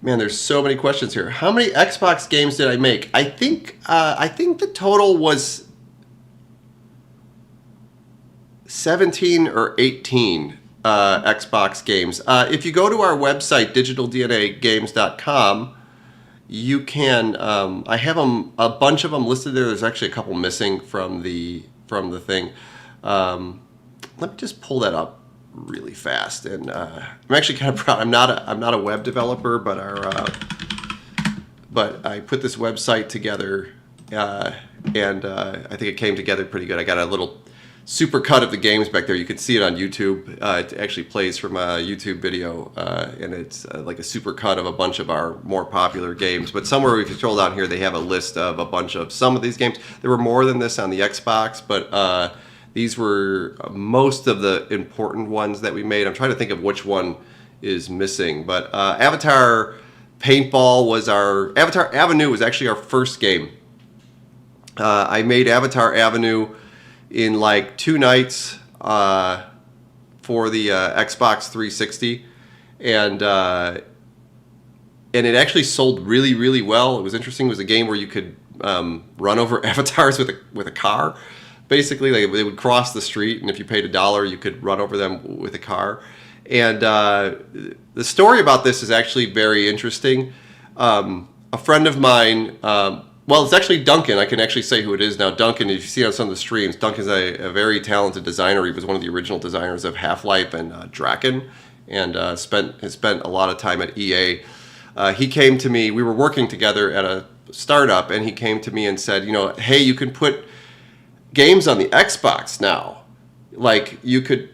Man, there's so many questions here. How many Xbox games did I make? I think the total was 17 or 18 Xbox games. If you go to our website, digitaldnagames.com, you can. I have them, a bunch of them listed there. There's actually a couple missing from the thing. Let me just pull that up really fast. And I'm actually kind of proud. I'm not a web developer, but but I put this website together, and I think it came together pretty good. I got a little super cut of the games back there. You can see it on YouTube. It actually plays from a YouTube video, and it's like a super cut of a bunch of our more popular games. But somewhere, if you scroll down here, they have a list of a bunch of some of these games. There were more than this on the Xbox, but these were most of the important ones that we made. I'm trying to think of which one is missing, but Avatar Paintball was Avatar Avenue was actually our first game. I made Avatar Avenue in like 2 nights for the Xbox 360, and it actually sold really, really well. It was interesting. It was a game where you could run over avatars with a car. Basically, they would cross the street, and if you paid $1, you could run over them with a car. And the story about this is actually very interesting. A friend of mine, well, it's actually Duncan. I can actually say who it is now. Duncan, if you see on some of the streams, Duncan's a very talented designer. He was one of the original designers of Half-Life and Draken, and has spent a lot of time at EA. He came to me. We were working together at a startup, and he came to me and said, hey, you can put games on the Xbox now. Like, you could,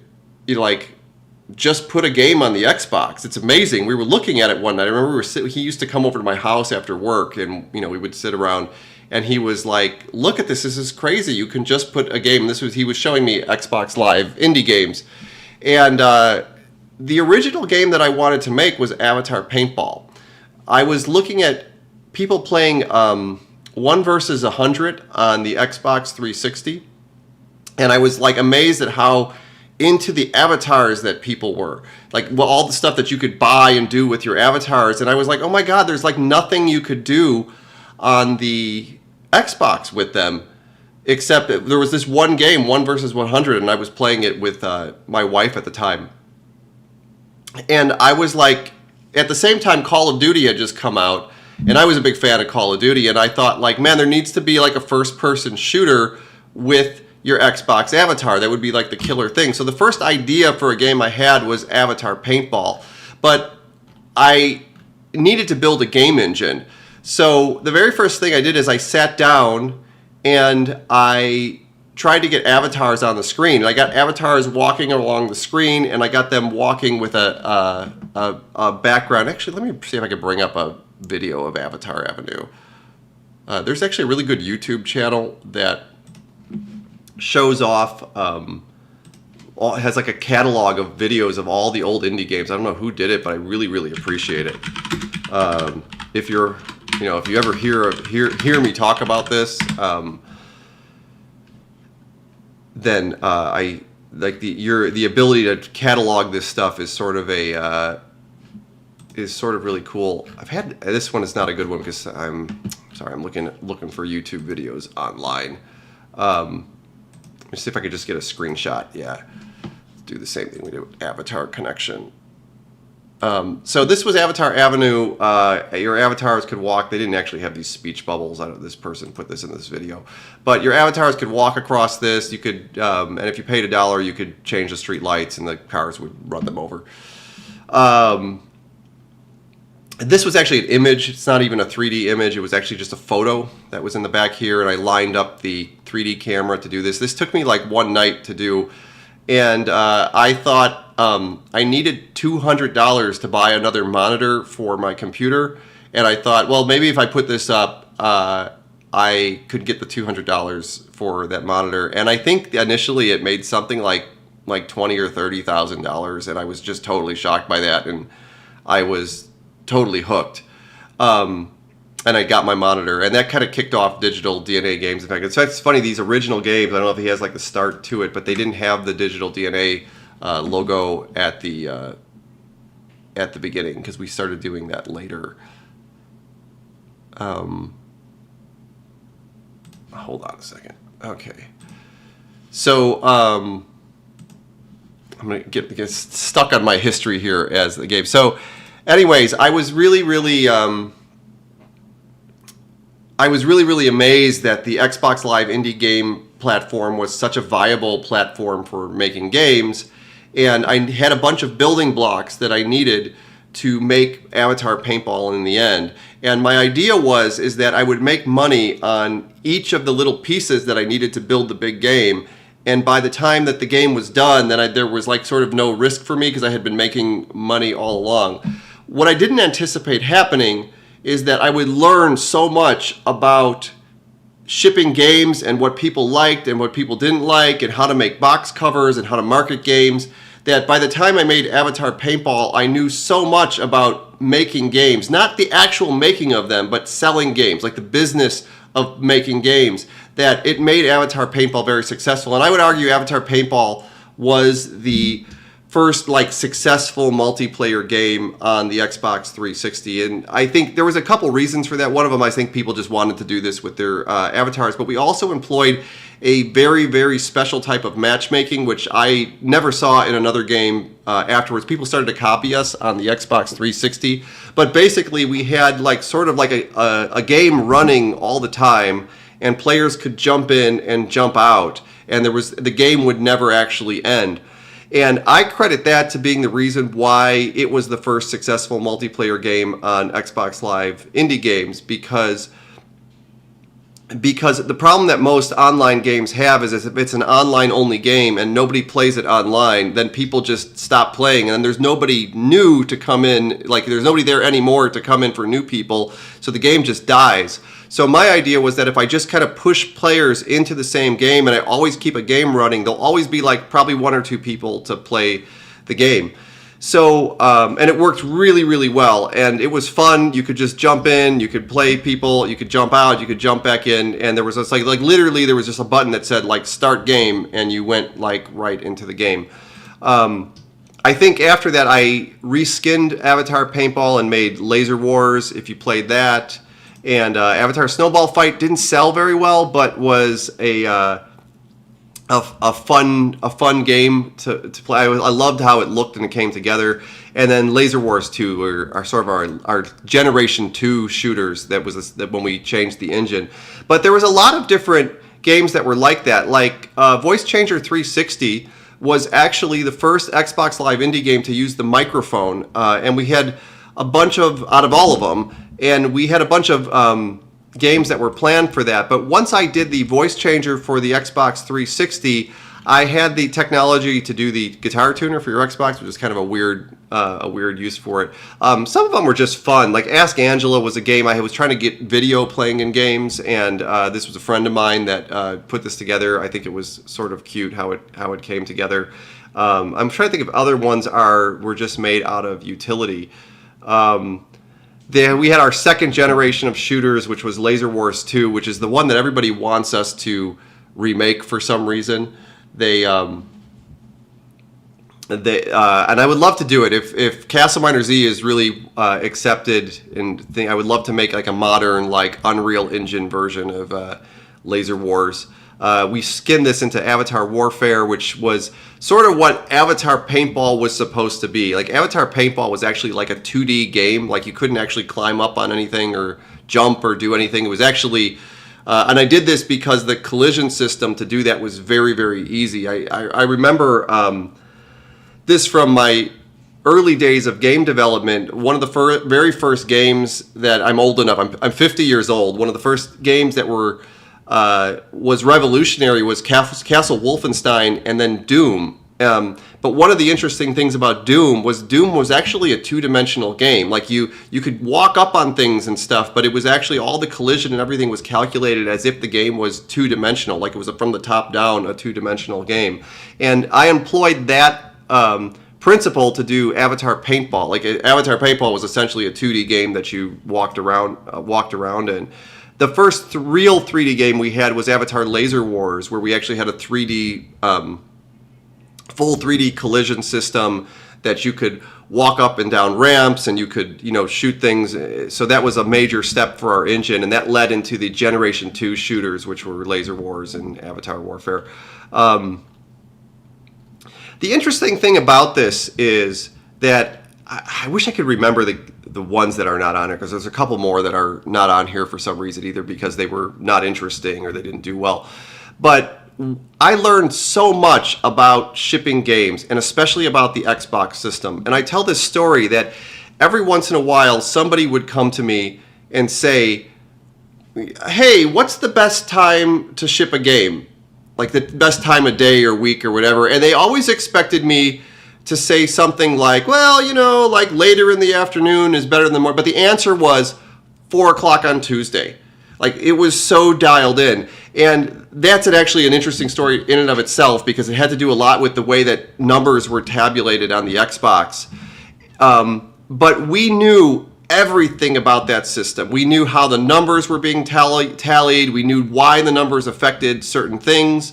just put a game on the Xbox. It's amazing. We were looking at it one night. I remember he used to come over to my house after work, and we would sit around, and he was like, look at this. This is crazy. You can just put a game. He was showing me Xbox Live indie games. And the original game that I wanted to make was Avatar Paintball. I was looking at people playing 1 versus 100 on the Xbox 360, and I was like amazed at how into the avatars that people were, like, well, all the stuff that you could buy and do with your avatars. And I was like, oh my god, there's like nothing you could do on the Xbox with them, except there was this one game, 1 versus 100, and I was playing it with my wife at the time. And I was like, at the same time, Call of Duty had just come out, and I was a big fan of Call of Duty, and I thought, like, man, there needs to be like a first-person shooter with your Xbox avatar. That would be like the killer thing. So the first idea for a game I had was Avatar Paintball, but I needed to build a game engine. So the very first thing I did is I sat down and I tried to get avatars on the screen. And I got avatars walking along the screen, and I got them walking with a background. Actually, let me see if I can bring up a video of Avatar Avenue. There's actually a really good YouTube channel that shows off, has like a catalog of videos of all the old indie games. I don't know who did it, but I really, really appreciate it. If you ever hear me talk about this, then I like the ability to catalog this stuff is sort of really cool. This one is not a good one because I'm looking for YouTube videos online. Let me see if I could just get a screenshot. Yeah, let's do the same thing we did with Avatar Connection. So this was Avatar Avenue. Your avatars could walk. They didn't actually have these speech bubbles. This person put this in this video. But your avatars could walk across this. You could, and if you paid $1, you could change the street lights, and the cars would run them over. This was actually an image. It's not even a 3D image. It was actually just a photo that was in the back here, and I lined up the 3D camera to do this. This took me like one night to do, and I thought I needed $200 to buy another monitor for my computer, and I thought, well, maybe if I put this up, I could get the $200 for that monitor. And I think initially it made something like $20,000 or $30,000, and I was just totally shocked by that, and I was totally hooked. And I got my monitor, and that kind of kicked off Digital DNA Games. In fact, it's funny, these original games, I don't know if he has like the start to it, but they didn't have the Digital DNA logo at the beginning, because we started doing that later. Hold on a second. Okay. So, I'm going to get stuck on my history here as the game. So, anyways, I was really, really I was really, really amazed that the Xbox Live indie game platform was such a viable platform for making games. And I had a bunch of building blocks that I needed to make Avatar Paintball in the end. And my idea is that I would make money on each of the little pieces that I needed to build the big game. And by the time that the game was done, then there was like sort of no risk for me because I had been making money all along. What I didn't anticipate happening is that I would learn so much about shipping games and what people liked and what people didn't like and how to make box covers and how to market games, that by the time I made Avatar Paintball, I knew so much about making games, not the actual making of them, but selling games, like the business of making games, that it made Avatar Paintball very successful. And I would argue Avatar Paintball was the first like successful multiplayer game on the Xbox 360. And I think there was a couple reasons for that. One of them, I think people just wanted to do this with their avatars, but we also employed a very, very special type of matchmaking, which I never saw in another game afterwards. People started to copy us on the Xbox 360, but basically we had like sort of like a game running all the time, and players could jump in and jump out, and the game would never actually end. And I credit that to being the reason why it was the first successful multiplayer game on Xbox Live indie games, because the problem that most online games have is if it's an online-only game and nobody plays it online, then people just stop playing, and then there's nobody new to come in, like there's nobody there anymore to come in for new people, so the game just dies. So my idea was that if I just kind of push players into the same game and I always keep a game running, there'll always be like probably one or two people to play the game. So, and it worked really, really well, and it was fun. You could just jump in, you could play people, you could jump out, you could jump back in, and there was just like literally there was just a button that said like start game, and you went like right into the game. I think after that I reskinned Avatar Paintball and made Laser Wars, if you played that, and Avatar Snowball Fight didn't sell very well, but was a fun game to play. I loved how it looked and it came together. And then Laser Wars 2 are sort of our Generation 2 shooters. That was when we changed the engine. But there was a lot of different games that were like that. Like Voice Changer 360 was actually the first Xbox Live indie game to use the microphone. And we had a bunch out of all of them. And we had a bunch of games that were planned for that. But once I did the voice changer for the Xbox 360, I had the technology to do the guitar tuner for your Xbox, which is kind of a weird use for it. Some of them were just fun. Like Ask Angela was a game I was trying to get video playing in games, and this was a friend of mine that put this together. I think it was sort of cute how it came together. I'm trying to think if other ones were just made out of utility. We had our second generation of shooters, which was Laser Wars 2, which is the one that everybody wants us to remake for some reason. And I would love to do it if CastleMiner Z is really accepted, and I would love to make like a modern, like Unreal Engine version of Laser Wars. We skinned this into Avatar Warfare, which was sort of what Avatar Paintball was supposed to be. Like Avatar Paintball was actually like a 2D game. Like you couldn't actually climb up on anything or jump or do anything. It was actually, and I did this because the collision system to do that was very, very easy. I remember this from my early days of game development. One of the very first games that I'm old enough, I'm 50 years old. One of the first games that was revolutionary was Castle Wolfenstein and then Doom. But one of the interesting things about Doom was actually a two-dimensional game. Like you could walk up on things and stuff, but it was actually all the collision and everything was calculated as if the game was two-dimensional, like it was from the top down a two-dimensional game. And I employed that principle to do Avatar Paintball. Like Avatar Paintball was essentially a 2D game that you walked around in. The first real 3D game we had was Avatar Laser Wars, where we actually had a full 3D collision system that you could walk up and down ramps and you could, shoot things. So that was a major step for our engine, and that led into the Generation 2 shooters, which were Laser Wars and Avatar Warfare. The interesting thing about this is that I wish I could remember the ones that are not on here, because there's a couple more that are not on here for some reason, either because they were not interesting or they didn't do well. But I learned so much about shipping games, and especially about the Xbox system. And I tell this story that every once in a while somebody would come to me and say, hey, what's the best time to ship a game? Like the best time of day or week or whatever. And they always expected me to say something like, well, you know, like later in the afternoon is better than more. But the answer was 4 o'clock on Tuesday. Like, it was so dialed in. And that's actually an interesting story in and of itself, because it had to do a lot with the way that numbers were tabulated on the Xbox. But we knew everything about that system. We knew how the numbers were being tallied. We knew why the numbers affected certain things.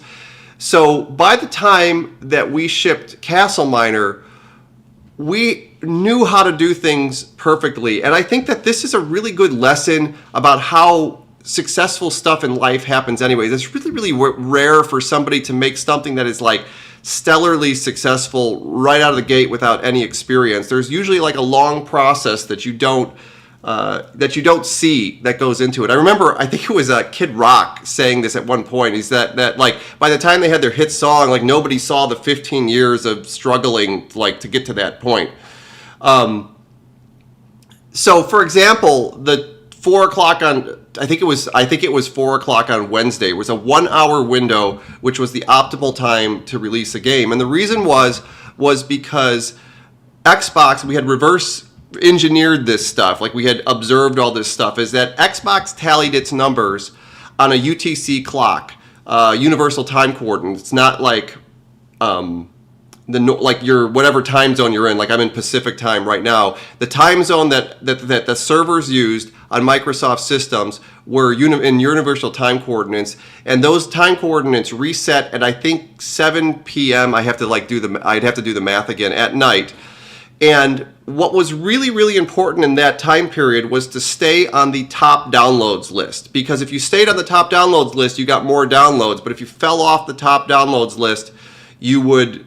So by the time that we shipped CastleMiner, we knew how to do things perfectly. And I think that this is a really good lesson about how successful stuff in life happens anyways. It's really, really rare for somebody to make something that is like stellarly successful right out of the gate without any experience. There's usually like a long process that you don't see that goes into it. I remember, I think it was Kid Rock saying this at one point. He's that like by the time they had their hit song, like nobody saw the 15 years of struggling like to get to that point. So for example, the 4 o'clock on, I think it was 4 o'clock on Wednesday. It was a 1 hour window, which was the optimal time to release a game. And the reason was because Xbox, we had reverse engineered this stuff, like we had observed all this stuff, is that Xbox tallied its numbers on a UTC clock, Universal Time Coordinate. It's not like like your whatever time zone you're in. Like I'm in Pacific time right now. The time zone that the servers used on Microsoft systems were in Universal Time Coordinates, and those time coordinates reset at I think 7 p.m. I'd have to do the math again at night. And what was really, really important in that time period was to stay on the top downloads list, because if you stayed on the top downloads list, you got more downloads. But if you fell off the top downloads list, you would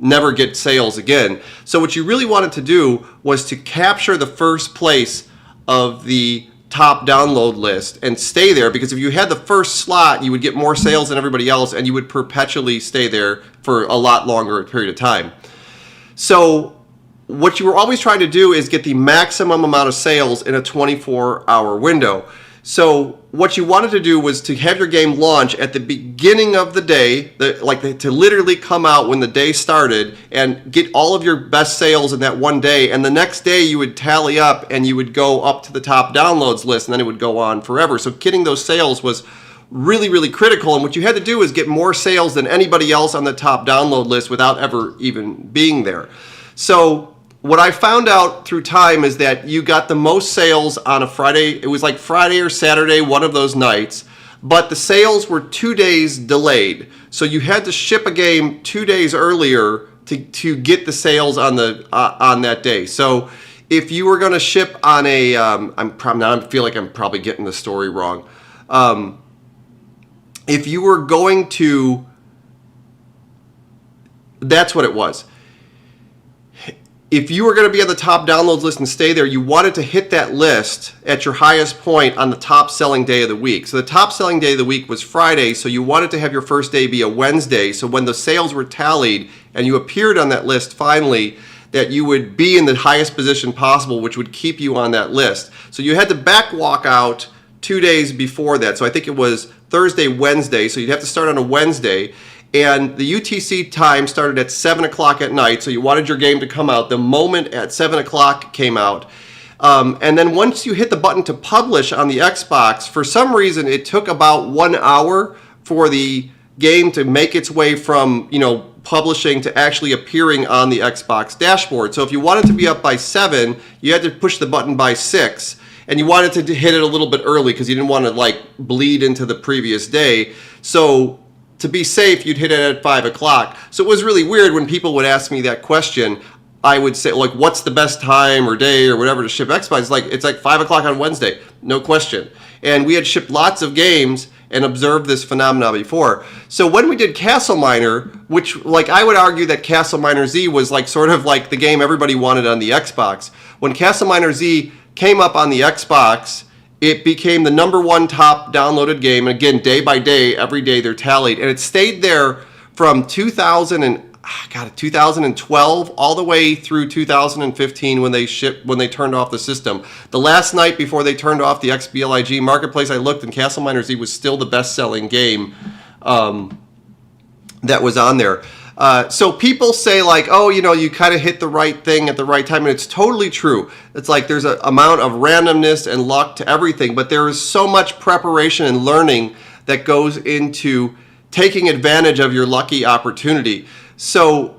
never get sales again. So what you really wanted to do was to capture the first place of the top download list and stay there, because if you had the first slot, you would get more sales than everybody else, and you would perpetually stay there for a lot longer period of time. So what you were always trying to do is get the maximum amount of sales in a 24-hour window. So what you wanted to do was to have your game launch at the beginning of the day, to literally come out when the day started and get all of your best sales in that one day. And the next day you would tally up and you would go up to the top downloads list, and then it would go on forever. So getting those sales was really, really critical. And what you had to do is get more sales than anybody else on the top download list without ever even being there. So what I found out through time is that you got the most sales on a Friday. It was like Friday or Saturday, one of those nights, but the sales were 2 days delayed. So you had to ship a game 2 days earlier to get the sales on that day. So if you were going to ship on a, I feel like I'm probably getting the story wrong. If you were going to, that's what it was. If you were going to be on the top downloads list and stay there, you wanted to hit that list at your highest point on the top selling day of the week. So the top selling day of the week was Friday, so you wanted to have your first day be a Wednesday. So when the sales were tallied and you appeared on that list finally, that you would be in the highest position possible, which would keep you on that list. So you had to back walk out 2 days before that. So I think it was Thursday, Wednesday. So you'd have to start on a Wednesday. And the UTC time started at 7 o'clock at night, so you wanted your game to come out the moment at 7 o'clock came out. And then once you hit the button to publish on the Xbox, for some reason it took about 1 hour for the game to make its way from, publishing to actually appearing on the Xbox dashboard. So if you wanted to be up by 7, you had to push the button by 6. And you wanted to hit it a little bit early because you didn't want to bleed into the previous day. So to be safe, you'd hit it at 5 o'clock. So it was really weird when people would ask me that question. I would say, like, what's the best time or day or whatever to ship Xbox? It's like 5 o'clock on Wednesday, no question. And we had shipped lots of games and observed this phenomenon before. So when we did CastleMiner, which, like, I would argue that CastleMiner Z was like sort of like the game everybody wanted on the Xbox. When CastleMiner Z came up on the Xbox, it became the #1 top downloaded game. And again, day by day, every day they're tallied. And it stayed there from 2012 all the way through 2015 when they turned off the system. The last night before they turned off the XBLIG marketplace, I looked, and CastleMiner Z was still the best-selling game that was on there. So people say, like, oh, you kind of hit the right thing at the right time, and it's totally true. It's like there's an amount of randomness and luck to everything, but there is so much preparation and learning that goes into taking advantage of your lucky opportunity. So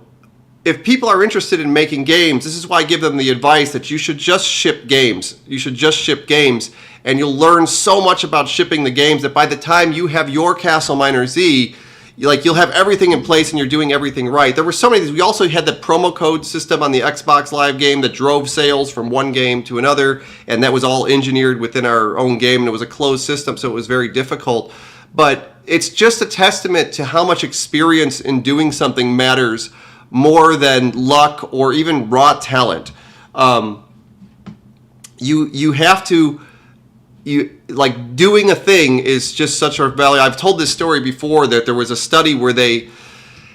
if people are interested in making games, this is why I give them the advice that you should just ship games. You should just ship games, and you'll learn so much about shipping the games that by the time you have your CastleMiner Z, you'll have everything in place and you're doing everything right. There were so many things. We also had the promo code system on the Xbox Live game that drove sales from one game to another, and that was all engineered within our own game, and it was a closed system, so it was very difficult. But it's just a testament to how much experience in doing something matters more than luck or even raw talent. You have to, like, doing a thing is just such a value. I've told this story before, that there was a study where they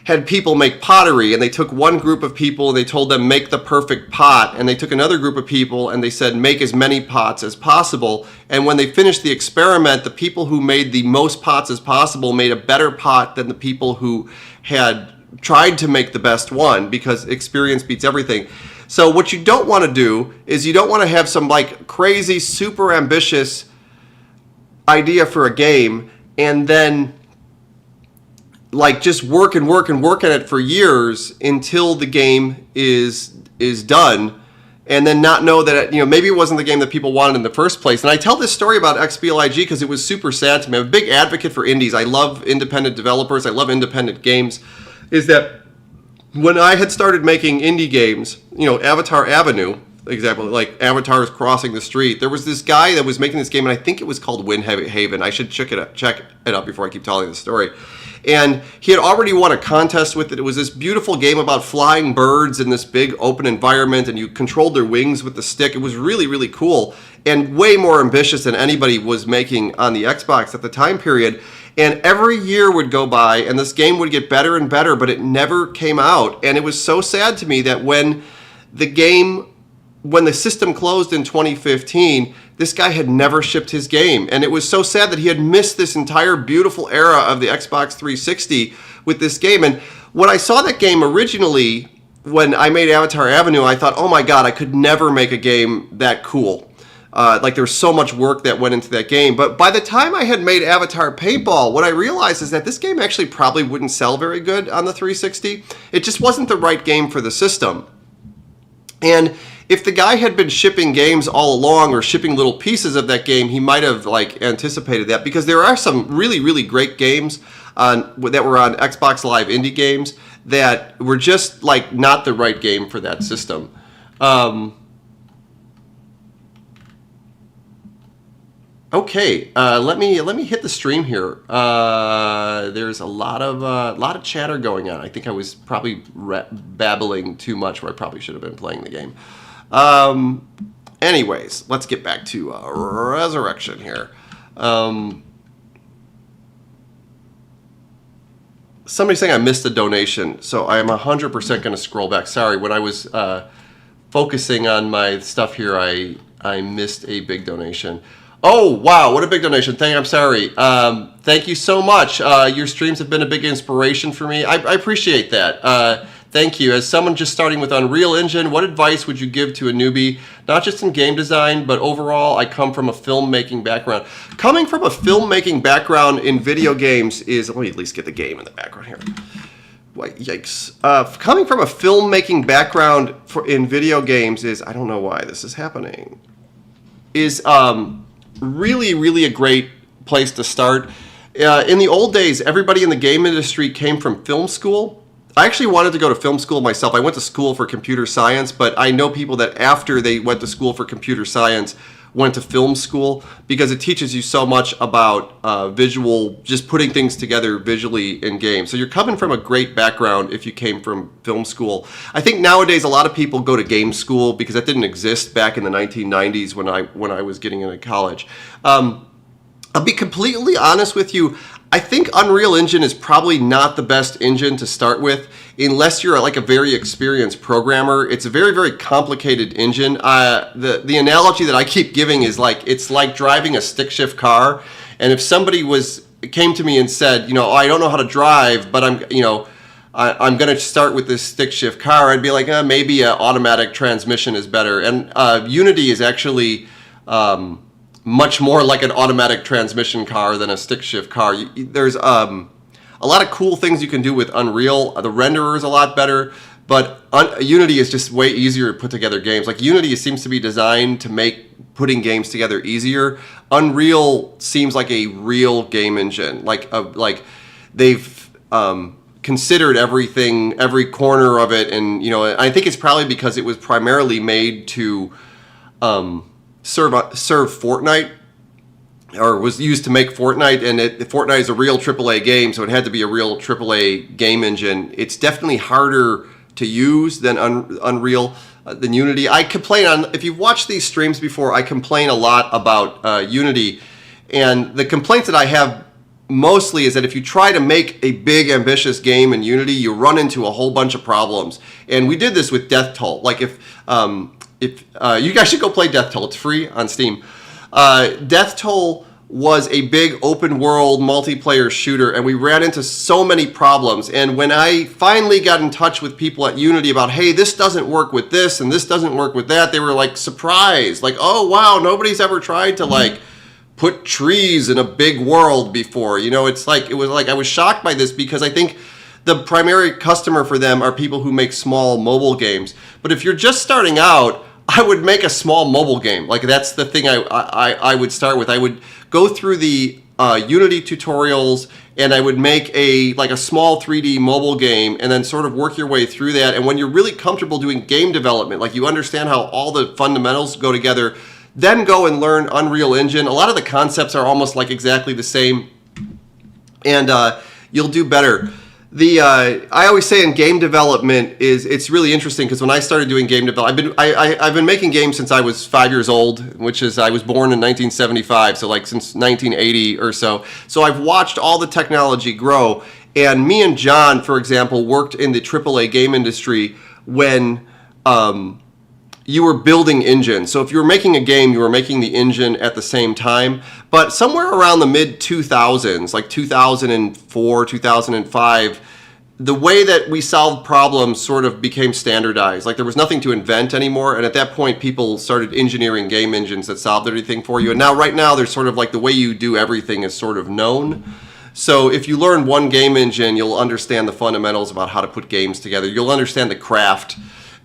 had people make pottery, and they took one group of people and they told them make the perfect pot, and they took another group of people and they said make as many pots as possible. And when they finished the experiment, the people who made the most pots as possible made a better pot than the people who had tried to make the best one, because experience beats everything. So what you don't want to do is you don't want to have some like crazy super ambitious idea for a game and then like just work and work and work at it for years until the game is done, and then not know that maybe it wasn't the game that people wanted in the first place. And I tell this story about XBLIG because it was super sad to me. I'm a big advocate for indies. I love independent developers. I love independent games. Is that when I had started making indie games, Avatar Avenue, example, like Avatar's Crossing the Street, there was this guy that was making this game, and I think it was called Windhaven. I should check it up before I keep telling the story. And he had already won a contest with it. It was this beautiful game about flying birds in this big open environment, and you controlled their wings with the stick. It was really, really cool and way more ambitious than anybody was making on the Xbox at the time period. And every year would go by, and this game would get better and better, but it never came out. And it was so sad to me that when the system closed in 2015, this guy had never shipped his game. And it was so sad that he had missed this entire beautiful era of the Xbox 360 with this game. And when I saw that game originally, when I made Avatar Avenue, I thought, oh my God, I could never make a game that cool. Like there was so much work that went into that game. But by the time I had made Avatar Paintball, what I realized is that this game actually probably wouldn't sell very good on the 360. It just wasn't the right game for the system. And if the guy had been shipping games all along or shipping little pieces of that game, he might have like anticipated that, because there are some really, really great games that were on Xbox Live indie games that were just like not the right game for that system. Okay, let me hit the stream here. There's a lot of chatter going on. I think I was probably babbling too much, where I probably should have been playing the game. Anyways, let's get back to Resurrection here. Somebody's saying I missed a donation, so I am 100% going to scroll back. Sorry, when I was focusing on my stuff here, I missed a big donation. Oh, wow, what a big donation. I'm sorry. Thank you so much. Your streams have been a big inspiration for me. I appreciate that. Thank you. As someone just starting with Unreal Engine, what advice would you give to a newbie, not just in game design, but overall? I come from a filmmaking background. Coming from a filmmaking background in video games is, let me at least get the game in the background here. Wait, yikes. Coming from a filmmaking background in video games is, I don't know why this is happening, is really, really a great place to start. In the old days, everybody in the game industry came from film school. I actually wanted to go to film school myself. I went to school for computer science, but I know people that after they went to school for computer science went to film school because it teaches you so much about visual, just putting things together visually in games. So you're coming from a great background if you came from film school. I think nowadays a lot of people go to game school because that didn't exist back in the 1990s when I was getting into college. I'll be completely honest with you. I think Unreal Engine is probably not the best engine to start with unless you're like a very experienced programmer. It's a very, very complicated engine. The analogy that I keep giving is like, it's like driving a stick shift car. And if somebody came to me and said, you know, oh, I don't know how to drive, but I'm going to start with this stick shift car, I'd be like, maybe an automatic transmission is better. And Unity is actually much more like an automatic transmission car than a stick shift car. There's a lot of cool things you can do with Unreal. The renderer is a lot better, but Unity is just way easier to put together games. Like Unity seems to be designed to make putting games together easier. Unreal seems like a real game engine. Like they've considered everything, every corner of it, and I think it's probably because it was primarily made to serve Fortnite, or was used to make Fortnite, and Fortnite is a real AAA game, so it had to be a real AAA game engine. It's definitely harder to use than Unreal, than Unity. I complain if you've watched these streams before, I complain a lot about Unity, and the complaints that I have mostly is that if you try to make a big ambitious game in Unity, you run into a whole bunch of problems. And we did this with Death Toll. Like if you guys should go play Death Toll. It's free on Steam. Death Toll was a big open world multiplayer shooter, and we ran into so many problems. And when I finally got in touch with people at Unity about, hey, this doesn't work with this and this doesn't work with that, they were like surprised. Like, oh wow, nobody's ever tried to like put trees in a big world before. It was like I was shocked by this because I think the primary customer for them are people who make small mobile games. But if you're just starting out, I would make a small mobile game. Like that's the thing I would start with. I would go through the Unity tutorials, and I would make a small 3D mobile game, and then sort of work your way through that. And when you're really comfortable doing game development, like you understand how all the fundamentals go together, then go and learn Unreal Engine. A lot of the concepts are almost like exactly the same, and you'll do better. I always say in game development it's really interesting because when I started doing game development, I've been making games since I was 5 years old, which is I was born in 1975, so like since 1980 or so. So I've watched all the technology grow, and me and John, for example, worked in the AAA game industry when you were building engines. So if you were making a game, you were making the engine at the same time. But somewhere around the mid-2000s, like 2004, 2005, the way that we solved problems sort of became standardized. Like there was nothing to invent anymore. And at that point, people started engineering game engines that solved everything for you. And now, right now, there's sort of like the way you do everything is sort of known. So if you learn one game engine, you'll understand the fundamentals about how to put games together. You'll understand the craft,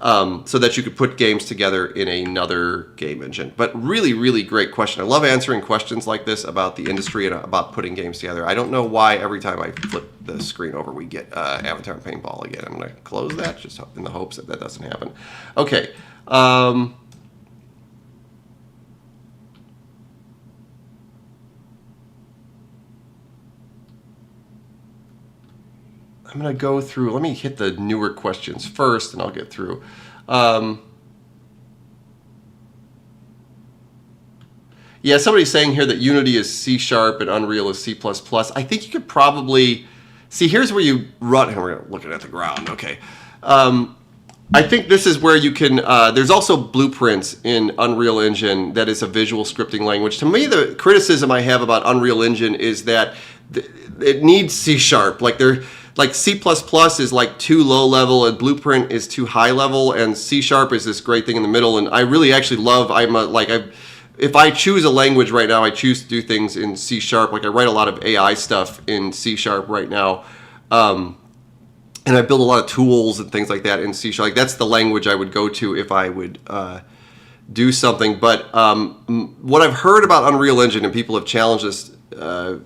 so that you could put games together in another game engine. But really, really great question. I love answering questions like this about the industry and about putting games together. I don't know why every time I flip the screen over, we get Avatar and Paintball again. I'm going to close that just in the hopes that that doesn't happen. Okay. I'm going to go through, let me hit the newer questions first and I'll get through. Yeah, somebody's saying here that Unity is C# and Unreal is C++. I think you could probably, see here's where you run, and we're looking at the ground, okay. I think this is where you can, there's also blueprints in Unreal Engine that is a visual scripting language. To me, the criticism I have about Unreal Engine is that it needs C#. Like C++ is like too low level and Blueprint is too high level, and C# is this great thing in the middle. And I really actually love, if I choose a language right now, I choose to do things in C#. Like I write a lot of AI stuff in C# right now. And I build a lot of tools and things like that in C#. Like that's the language I would go to if I would do something. But what I've heard about Unreal Engine, and people have challenged this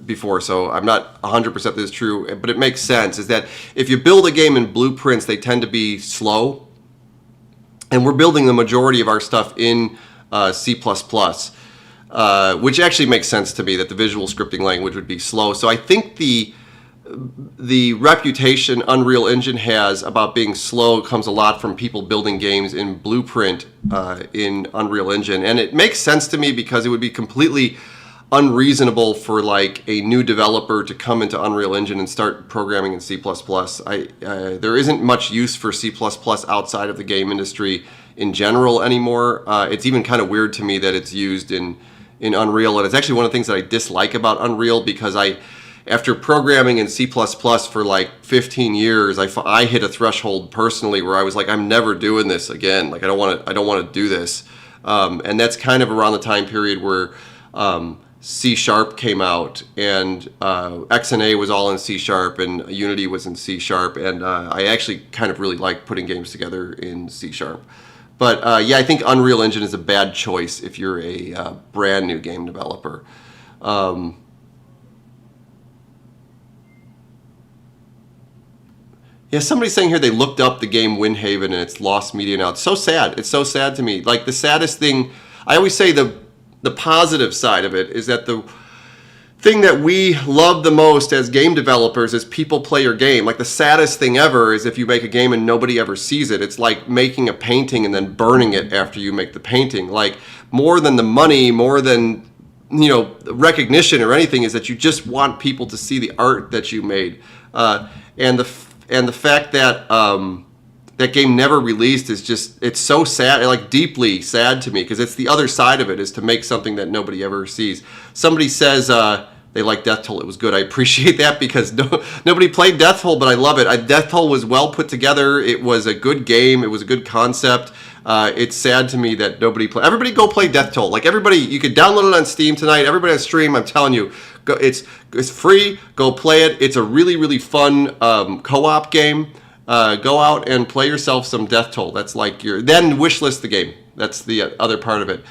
before, so I'm not 100% this is true, but it makes sense, is that if you build a game in blueprints, they tend to be slow. And we're building the majority of our stuff in C++, which actually makes sense to me that the visual scripting language would be slow. So I think the reputation Unreal Engine has about being slow comes a lot from people building games in Blueprint in Unreal Engine. And it makes sense to me because it would be completely unreasonable for like a new developer to come into Unreal Engine and start programming in C++. There isn't much use for C++ outside of the game industry in general anymore. It's even kind of weird to me that it's used in Unreal, and it's actually one of the things that I dislike about Unreal, because after programming in C++ for like 15 years, I hit a threshold personally where I was like, I'm never doing this again. Like I don't want to do this. And that's kind of around the time period where C# came out, and XNA was all in C#, and Unity was in C#, and I actually kind of really like putting games together in C#. But yeah, I think Unreal Engine is a bad choice if you're a brand new game developer. Yeah, somebody's saying here they looked up the game Windhaven and it's lost media now. It's so sad. It's so sad to me. Like the saddest thing, I always say the positive side of it is that the thing that we love the most as game developers is people play your game. Like the saddest thing ever is if you make a game and nobody ever sees it. It's like making a painting and then burning it after you make the painting. Like more than the money, more than recognition or anything, is that you just want people to see the art that you made. And the fact that that game never released is just, it's so sad, like deeply sad to me, because it's the other side of it, is to make something that nobody ever sees. Somebody says they like Death Toll, it was good. I appreciate that, because nobody played Death Toll, but I love it. Death Toll was well put together. It was a good game. It was a good concept. It's sad to me that nobody played. Everybody go play Death Toll. Like everybody, you could download it on Steam tonight. Everybody on stream, I'm telling you, go, it's free. Go play it. It's a really, really fun co-op game. Go out and play yourself some Death Toll. That's like then wishlist the game. That's the other part of it.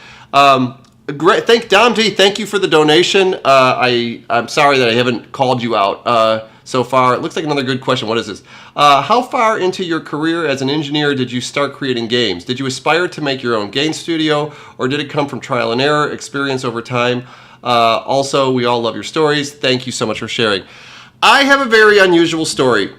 Great. Dom D, thank you for the donation. I'm sorry that I haven't called you out so far. It looks like another good question. What is this? How far into your career as an engineer did you start creating games? Did you aspire to make your own game studio, or did it come from trial and error, experience over time? Also, we all love your stories. Thank you so much for sharing. I have a very unusual story.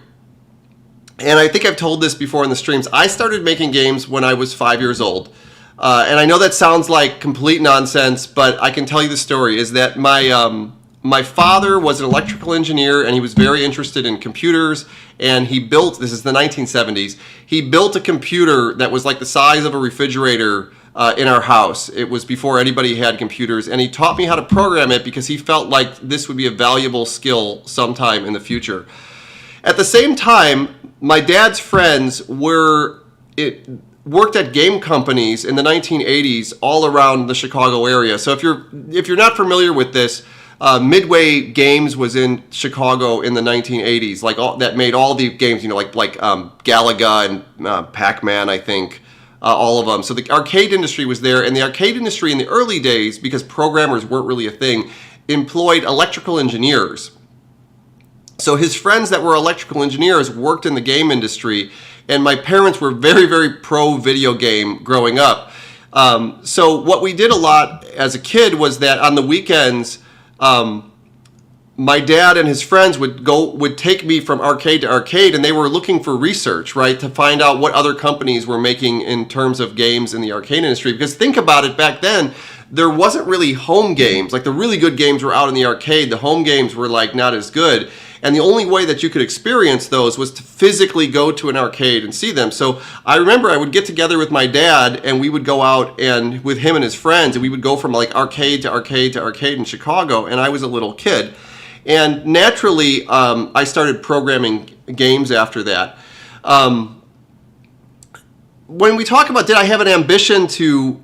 And I think I've told this before in the streams. I started making games when I was 5 years old. And I know that sounds like complete nonsense, but I can tell you the story, is that my father was an electrical engineer, and he was very interested in computers, and he built, this is the 1970s, he built a computer that was like the size of a refrigerator in our house. It was before anybody had computers, and he taught me how to program it because he felt like this would be a valuable skill sometime in the future. At the same time, my dad's friends worked at game companies in the 1980s all around the Chicago area. So if you're not familiar with this, Midway Games was in Chicago in the 1980s, that made all the games, like Galaga and Pac-Man, I think, all of them. So the arcade industry was there, and the arcade industry in the early days, because programmers weren't really a thing, employed electrical engineers. So his friends that were electrical engineers worked in the game industry, and my parents were very, very pro video game growing up. So what we did a lot as a kid was that on the weekends, my dad and his friends would take me from arcade to arcade, and they were looking for research, right, to find out what other companies were making in terms of games in the arcade industry. Because think about it, back then, there wasn't really home games. Like the really good games were out in the arcade. The home games were like not as good. And the only way that you could experience those was to physically go to an arcade and see them. So I remember I would get together with my dad, and we would go out and with him and his friends, and we would go from like arcade to arcade to arcade in Chicago, and I was a little kid. And naturally, I started programming games after that. When we talk about did I have an ambition to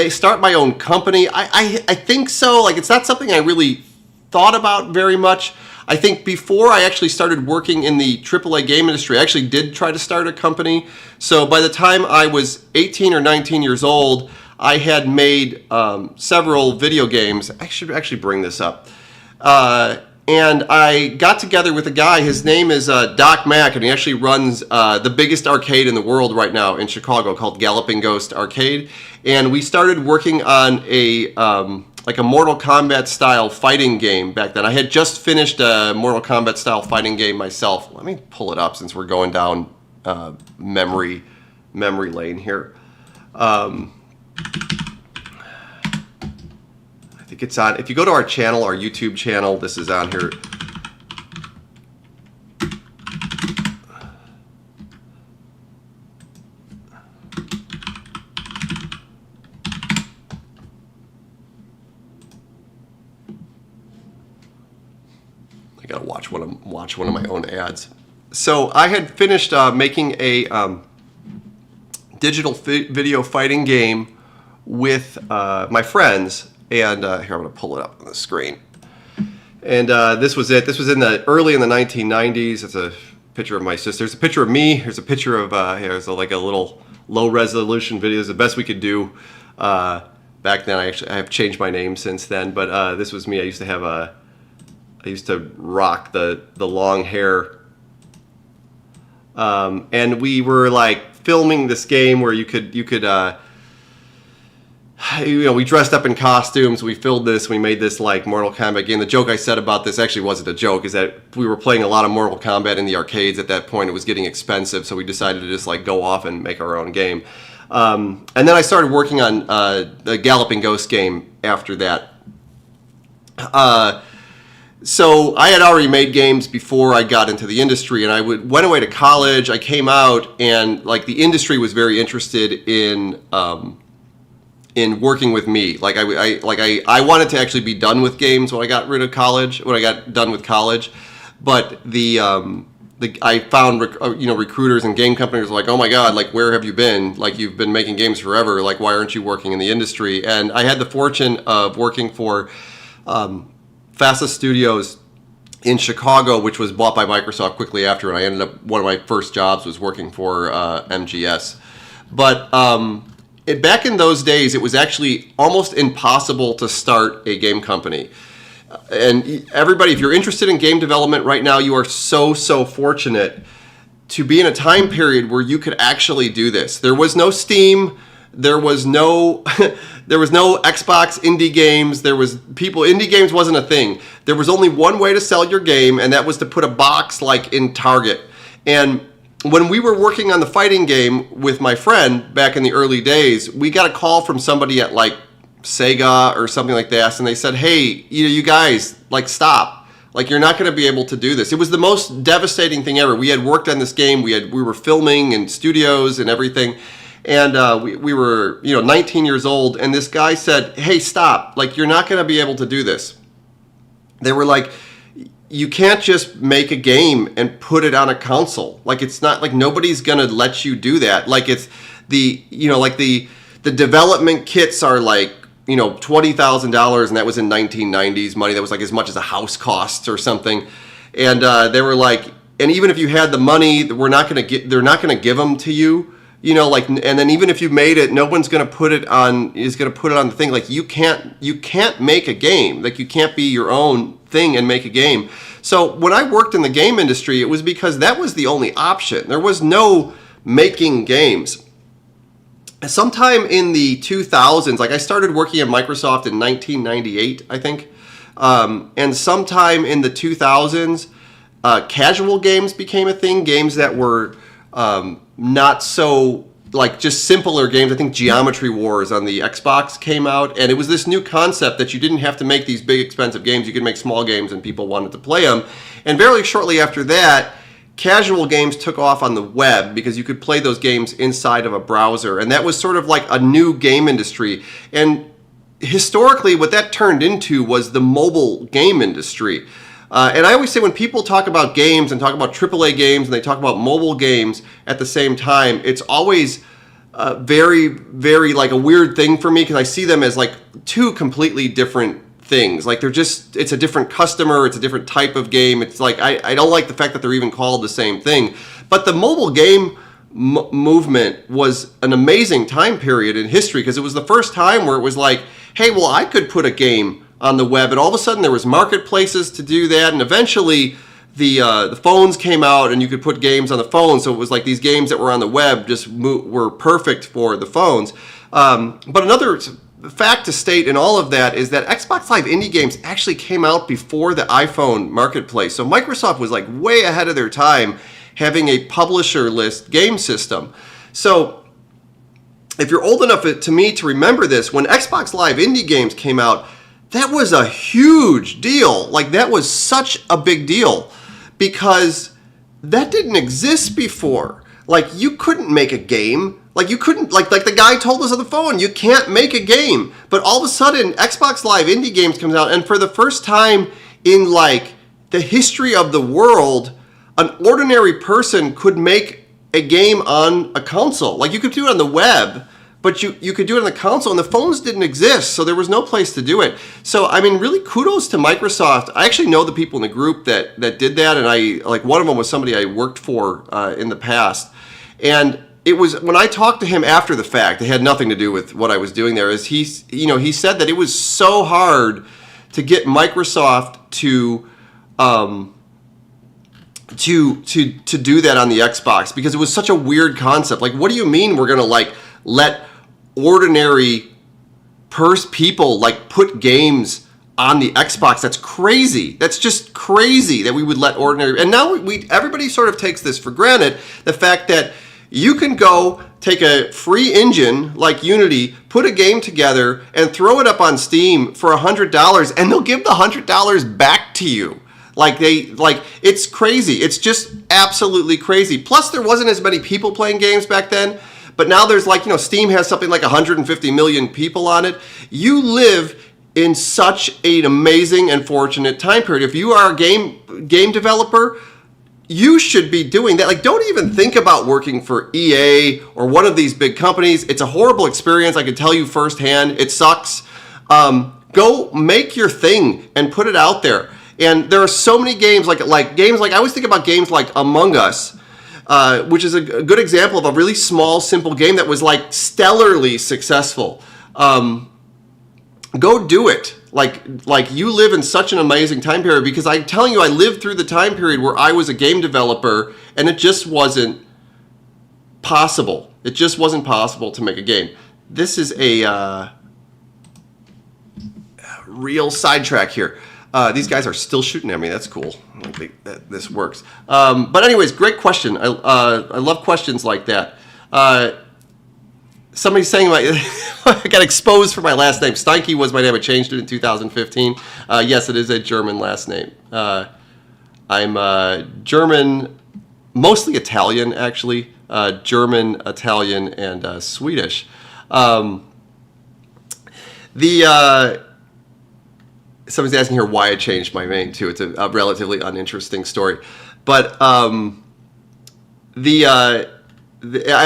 start my own company, I think so. Like it's not something I really thought about very much. I think before I actually started working in the AAA game industry, I actually did try to start a company. So by the time I was 18 or 19 years old, I had made several video games. I should actually bring this up. And I got together with a guy. His name is Doc Mack, and he actually runs the biggest arcade in the world right now in Chicago called Galloping Ghost Arcade. And we started working on a like a Mortal Kombat style fighting game back then. I had just finished a Mortal Kombat style fighting game myself. Let me pull it up since we're going down memory lane here. I think it's on. If you go to our channel, our YouTube channel, this is on here. I gotta watch one of my own ads. So I had finished making a digital video fighting game with my friends, and here I'm gonna pull it up on the screen. And this was it. This was early in the 1990s. It's a picture of my sister. There's a picture of me. Here's a picture of here's like a little low resolution video. It's the best we could do back then. I have changed my name since then, but this was me. I used to rock the long hair, and we were like filming this game where you could we dressed up in costumes. We filmed this. We made this like Mortal Kombat game. The joke I said about this actually wasn't a joke, is that we were playing a lot of Mortal Kombat in the arcades at that point. It was getting expensive, so we decided to just like go off and make our own game. And then I started working on the Galloping Ghost game after that. So I had already made games before I got into the industry, and I went away to college. I came out, and like the industry was very interested in working with me. Like I wanted to actually be done with games when I got done with college, but I found recruiters and game companies were like, oh my God, like where have you been? Like you've been making games forever. Like why aren't you working in the industry? And I had the fortune of working for FASA Studios in Chicago, which was bought by Microsoft quickly after, and I ended up, one of my first jobs was working for MGS. But back in those days, it was actually almost impossible to start a game company. And everybody, if you're interested in game development right now, you are so was to be in a time period where you could actually do this. There was no Steam. There was no Xbox indie games. Indie games wasn't a thing. There was only one way to sell your game, and that was to put a box like in Target. And when we were working on the fighting game with my friend back in the early days, we got a call from somebody at like Sega or something like that, and they said, hey, you guys, like stop. Like you're not going to be able to do this. It was the most devastating thing ever. We had worked on this game. We were filming in studios and everything. And we were 19 years old, and this guy said, hey, stop. Like, you're not going to be able to do this. They were like, you can't just make a game and put it on a console. Like, it's not like nobody's going to let you do that. Like, it's the development kits are like, $20,000, and that was in 1990s money. That was like as much as a house costs or something. And they were like, and even if you had the money, they're not going to give them to you. And then even if you made it, no one's going to put it on the thing. Like you can't make a game. Like you can't be your own thing and make a game. So when I worked in the game industry, it was because that was the only option. There was no making games. Sometime in the 2000s, like I started working at Microsoft in 1998, I think. And sometime in the 2000s, casual games became a thing. Games that were not so like just simpler games. I think Geometry Wars on the Xbox came out, and it was this new concept that you didn't have to make these big expensive games. You could make small games and people wanted to play them. And very shortly after that, casual games took off on the web because you could play those games inside of a browser, and that was sort of like a new game industry. And historically what that turned into was the mobile game industry. And I always say when people talk about games and talk about AAA games and they talk about mobile games at the same time, it's always very, very like a weird thing for me because I see them as like two completely different things. Like it's a different customer, it's a different type of game. It's like, I don't like the fact that they're even called the same thing. But the mobile game movement was an amazing time period in history because it was the first time where it was like, hey, well, I could put a game on the web, and all of a sudden there was marketplaces to do that, and eventually the phones came out and you could put games on the phone, so it was like these games that were on the web just were perfect for the phones. But another fact to state in all of that is that Xbox Live Indie Games actually came out before the iPhone marketplace. So Microsoft was like way ahead of their time having a publisher list game system. So if you're old enough to me to remember this, when Xbox Live Indie Games came out, that was a huge deal. Like, that was such a big deal because that didn't exist before. Like, you couldn't make a game. Like, you couldn't, like the guy told us on the phone, you can't make a game. But all of a sudden, Xbox Live Indie Games comes out, and for the first time in, like, the history of the world, an ordinary person could make a game on a console. Like, you could do it on the web, but you could do it on the console, and the phones didn't exist, so there was no place to do it. So, I mean, really kudos to Microsoft. I actually know the people in the group that did that, and one of them was somebody I worked for in the past. And it was, when I talked to him after the fact, it had nothing to do with what I was doing there, is he said that it was so hard to get Microsoft to do that on the Xbox, because it was such a weird concept. Like, what do you mean we're gonna like let ordinary people like put games on the Xbox? That's crazy. That's just crazy that we would let ordinary. And now everybody sort of takes this for granted, the fact that you can go take a free engine like Unity, put a game together, and throw it up on Steam for $100, and they'll give the $100 back to you. It's crazy. It's just absolutely crazy. Plus, there wasn't as many people playing games back then. But now there's Steam has something like 150 million people on it. You live in such an amazing and fortunate time period. If you are a game developer, you should be doing that. Like, don't even think about working for EA or one of these big companies. It's a horrible experience. I can tell you firsthand. It sucks. Go make your thing and put it out there. And there are so many games I always think about games like Among Us, which is a good example of a really small, simple game that was like stellarly successful. Go do it. Like you live in such an amazing time period, because I'm telling you, I lived through the time period where I was a game developer and it just wasn't possible. It just wasn't possible to make a game. This is a real sidetrack here. These guys are still shooting at me. That's cool. I think that this works. But anyways, great question. I love questions like that. Somebody's saying I got exposed for my last name. Steinke was my name. I changed it in 2015. Yes, it is a German last name. I'm German, mostly Italian, actually. German, Italian, and Swedish. Somebody's asking here why I changed my name, too. It's a relatively uninteresting story. But I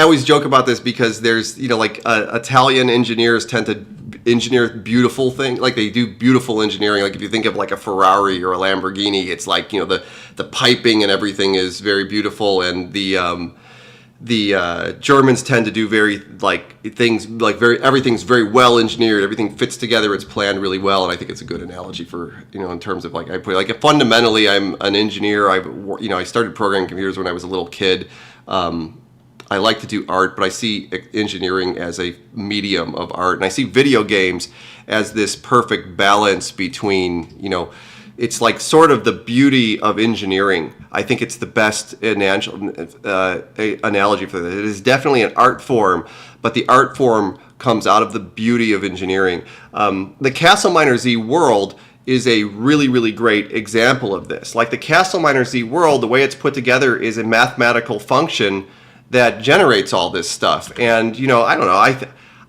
always joke about this because there's, Italian engineers tend to engineer beautiful things. Like, they do beautiful engineering. Like, if you think of like a Ferrari or a Lamborghini, it's like, the piping and everything is very beautiful. And the Germans tend to do everything's very well engineered. Everything fits together. It's planned really well. And I think it's a good analogy for, in terms of fundamentally, I'm an engineer. I started programming computers when I was a little kid. I like to do art, but I see engineering as a medium of art. And I see video games as this perfect balance between, it's like sort of the beauty of engineering. I think it's the best analogy for that. It is definitely an art form, but the art form comes out of the beauty of engineering. The CastleMiner Z world is a really, really great example of this. Like, the CastleMiner Z world, the way it's put together is a mathematical function that generates all this stuff. And, I don't know,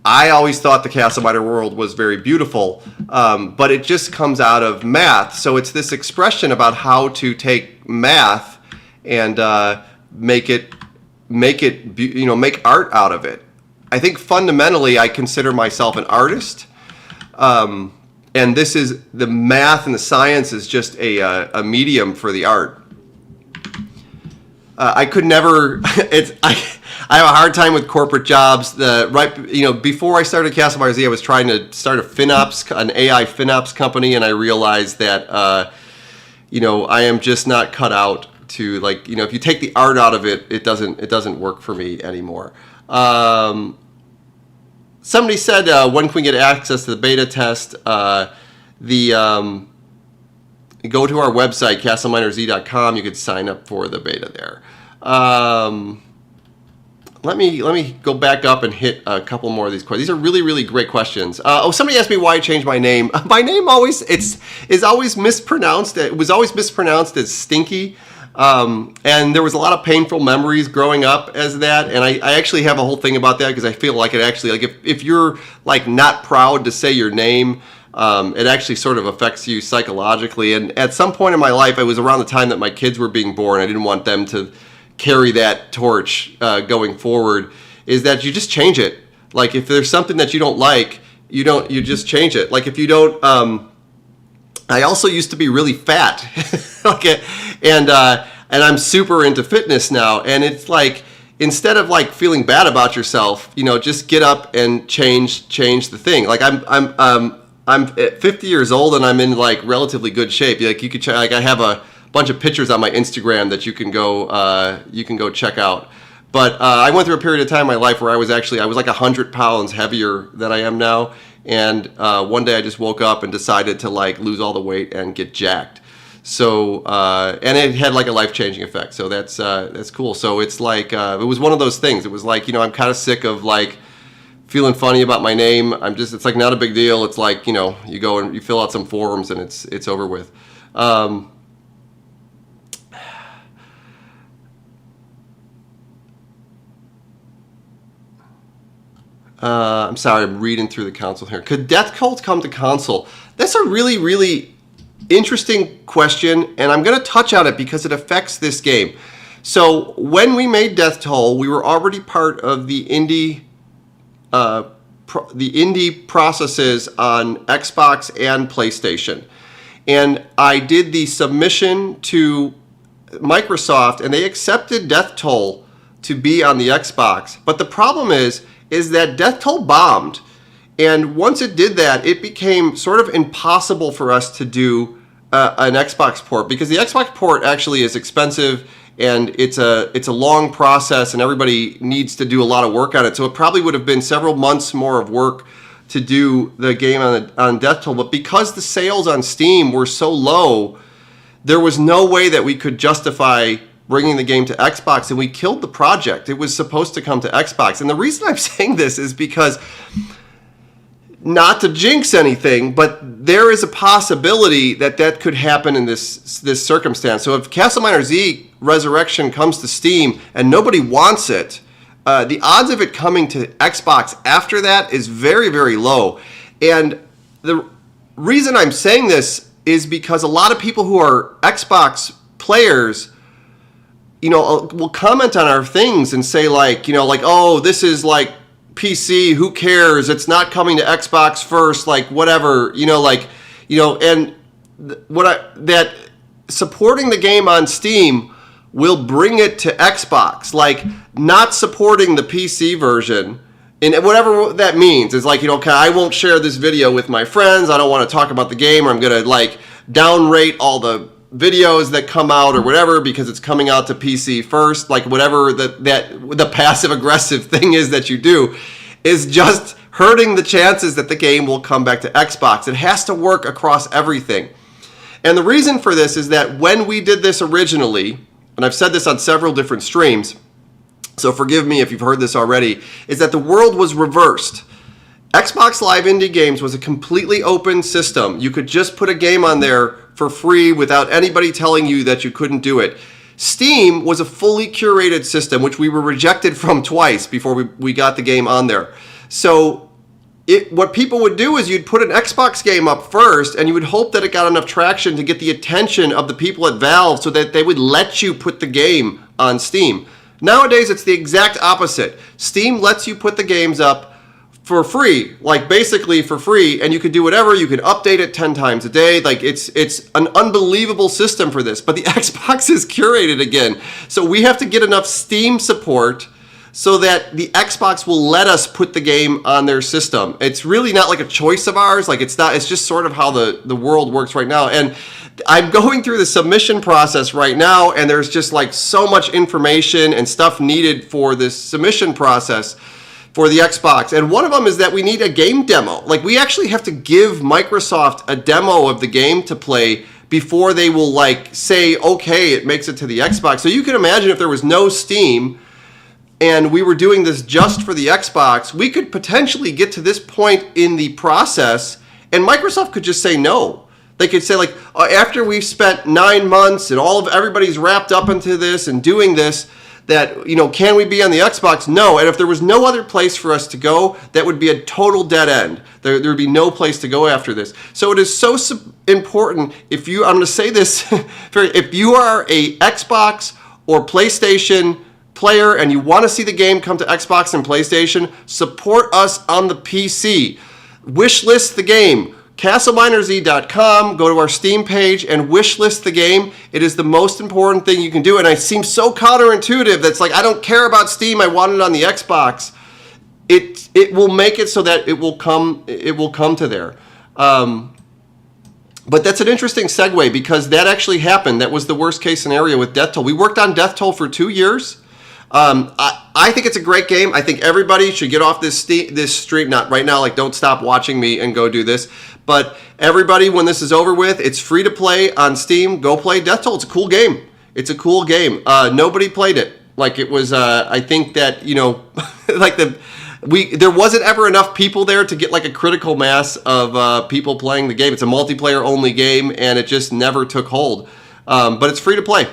I always thought the CastleMiner world was very beautiful, but it just comes out of math. So it's this expression about how to take math and make art out of it. I think fundamentally I consider myself an artist, and this is the math and the science is just a medium for the art. I could never. I have a hard time with corporate jobs. Before I started CastleMiner Z, I was trying to start an AI FinOps company, and I realized that I am just not cut out to, like, if you take the art out of it, it doesn't work for me anymore. Somebody said, when can we get access to the beta test? Go to our website, CastleMinerZ.com. You could sign up for the beta there. Let me go back up and hit a couple more of these questions. These are really, really great questions. Somebody asked me why I changed my name. My name is always mispronounced. It was always mispronounced as Stinky. And there was a lot of painful memories growing up as that. And I actually have a whole thing about that because I feel like it actually, like if you're like not proud to say your name, it actually sort of affects you psychologically. And at some point in my life, it was around the time that my kids were being born. I didn't want them to carry that torch going forward, is that you just change it. Like if there's something that you don't like, you just change it. Like if you don't, I also used to be really fat. Okay. And I'm super into fitness now. And it's like, instead of like feeling bad about yourself, just get up and change the thing. Like I'm 50 years old and I'm in like relatively good shape. Like you could check, like I have a bunch of pictures on my Instagram that you can go check out. But I went through a period of time in my life where I was like 100 pounds heavier than I am now. And one day I just woke up and decided to like lose all the weight and get jacked. So and it had like a life-changing effect. So that's cool. So it's like it was one of those things. It was like, I'm kind of sick of like feeling funny about my name. It's like not a big deal. It's like, you go and you fill out some forms and it's over with. I'm sorry, I'm reading through the console here. Could Death Cult come to console? That's a really, really interesting question, and I'm going to touch on it because it affects this game. So when we made Death Toll, we were already part of the indie processes on Xbox and PlayStation. And I did the submission to Microsoft, and they accepted Death Toll to be on the Xbox. But the problem is that Death Toll bombed. And once it did that, it became sort of impossible for us to do an Xbox port, because the Xbox port actually is expensive and it's a long process and everybody needs to do a lot of work on it. So it probably would have been several months more of work to do the game on Death Toll. But because the sales on Steam were so low, there was no way that we could justify bringing the game to Xbox, and we killed the project. It was supposed to come to Xbox. And the reason I'm saying this is because, not to jinx anything, but there is a possibility that could happen in this circumstance. So if CastleMiner Z Resurrection comes to Steam and nobody wants it, the odds of it coming to Xbox after that is very, very low. And the reason I'm saying this is because a lot of people who are Xbox players, will comment on our things and say like, oh, this is like PC, who cares? It's not coming to Xbox first, like whatever, and that supporting the game on Steam will bring it to Xbox. Like not supporting the PC version, and whatever that means is like, okay, I won't share this video with my friends. I don't want to talk about the game, or I'm going to like downrate all the videos that come out or whatever because it's coming out to PC first. Like whatever the passive aggressive thing is that you do is just hurting the chances that the game will come back to Xbox. It has to work across everything. And the reason for this is that when we did this originally, and I've said this on several different streams, so forgive me if you've heard this already, is that the world was reversed. Xbox Live Indie Games was a completely open system. You could just put a game on there for free without anybody telling you that you couldn't do it. Steam was a fully curated system, which we were rejected from twice before we got the game on there. So what people would do is you'd put an Xbox game up first, and you would hope that it got enough traction to get the attention of the people at Valve so that they would let you put the game on Steam. Nowadays, it's the exact opposite. Steam lets you put the games up for free, like basically for free, and you can do whatever. You can update it 10 times a day. Like it's an unbelievable system for this. But the Xbox is curated again, so we have to get enough Steam support so that the Xbox will let us put the game on their system. It's really not like a choice of ours. Like it's just sort of how the world works right now. And I'm going through the submission process right now, and there's just like so much information and stuff needed for this submission process for the Xbox. And one of them is that we need a game demo. Like we actually have to give Microsoft a demo of the game to play before they will like say, okay, it makes it to the Xbox. So you can imagine if there was no Steam and we were doing this just for the Xbox, we could potentially get to this point in the process and Microsoft could just say no. They could say like, after we've spent 9 months and everybody's wrapped up into this and doing this, that, can we be on the Xbox? No. And if there was no other place for us to go, that would be a total dead end. There would be no place to go after this. So it is so important, I'm going to say this, if you are a Xbox or PlayStation player and you want to see the game come to Xbox and PlayStation, support us on the PC. Wishlist the game. CastleMiner Z.com, go to our Steam page and wishlist the game. It is the most important thing you can do. And it seems so counterintuitive. That's like, I don't care about Steam. I want it on the Xbox. It will make it so that it will come to there. But that's an interesting segue because that actually happened. That was the worst case scenario with Death Toll. We worked on Death Toll for 2 years. I think it's a great game. I think everybody should get off this stream. Not right now, like don't stop watching me and go do this. But everybody, when this is over with, it's free to play on Steam. Go play Death Toll. It's a cool game. It's a cool game. Nobody played it. Like it was, I think that, like there wasn't ever enough people there to get like a critical mass of people playing the game. It's a multiplayer only game and it just never took hold. But it's free to play.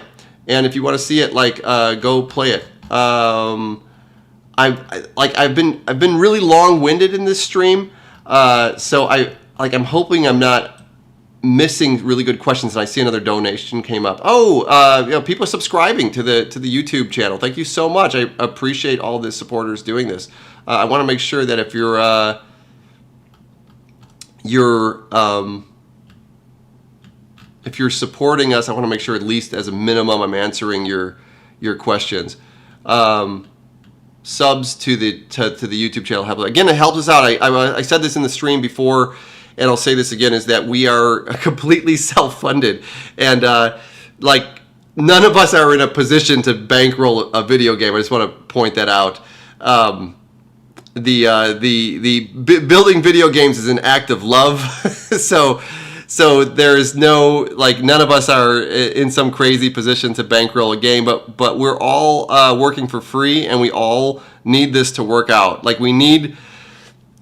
And if you want to see it, like, go play it. I've been really long-winded in this stream, so I'm hoping I'm not missing really good questions. And I see another donation came up. People are subscribing to the YouTube channel. Thank you so much. I appreciate all the supporters doing this. I want to make sure that if you're supporting us, I want to make sure at least as a minimum I'm answering your questions. Subs to the YouTube channel help. Again, it helps us out. I said this in the stream before, and I'll say this again, is that we are completely self-funded. And none of us are in a position to bankroll a video game. I just want to point that out. Building video games is an act of love. So there's no, none of us are in some crazy position to bankroll a game, but we're all working for free, and we all need this to work out. Like we need,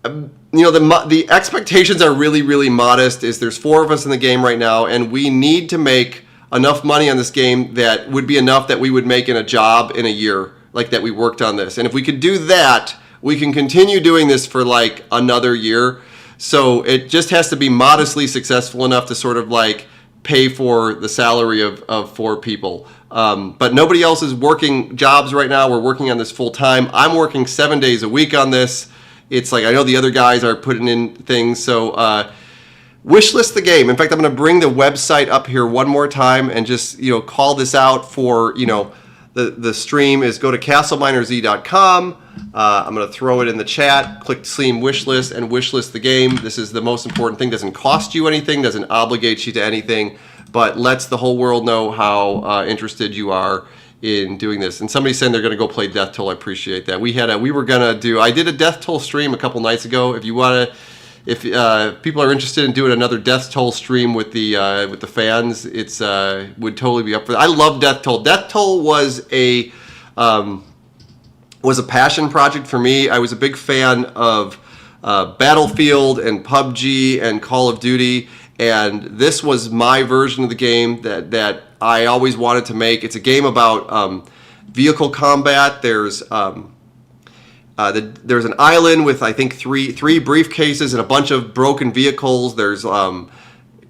the expectations are really, really modest. There's 4 of us in the game right now, and we need to make enough money on this game that would be enough that we would make in a job in a year, like that we worked on this. And if we could do that, we can continue doing this for like another year. So it just has to be modestly successful enough to sort of like pay for the salary of 4 people. But nobody else is working jobs right now. We're working on this full time. I'm working 7 days a week on this. It's like I know the other guys are putting in things. So wishlist the game. In fact, I'm going to bring the website up here one more time and just call this out for the stream is go to CastleMinerZ.com. I'm going to throw it in the chat. Click Steam Wishlist and wishlist the game. This is the most important thing. Doesn't cost you anything. Doesn't obligate you to anything. But lets the whole world know how interested you are in doing this. And somebody's saying they're going to go play Death Toll. I appreciate that. I did a Death Toll stream a couple nights ago. If you want to. If people are interested in doing another Death Toll stream with the fans, it's would totally be up for that. I love Death Toll. Death Toll was a passion project for me. I was a big fan of Battlefield and PUBG and Call of Duty, and this was my version of the game that I always wanted to make. It's a game about vehicle combat. There's an island with, I think, three briefcases and a bunch of broken vehicles. There's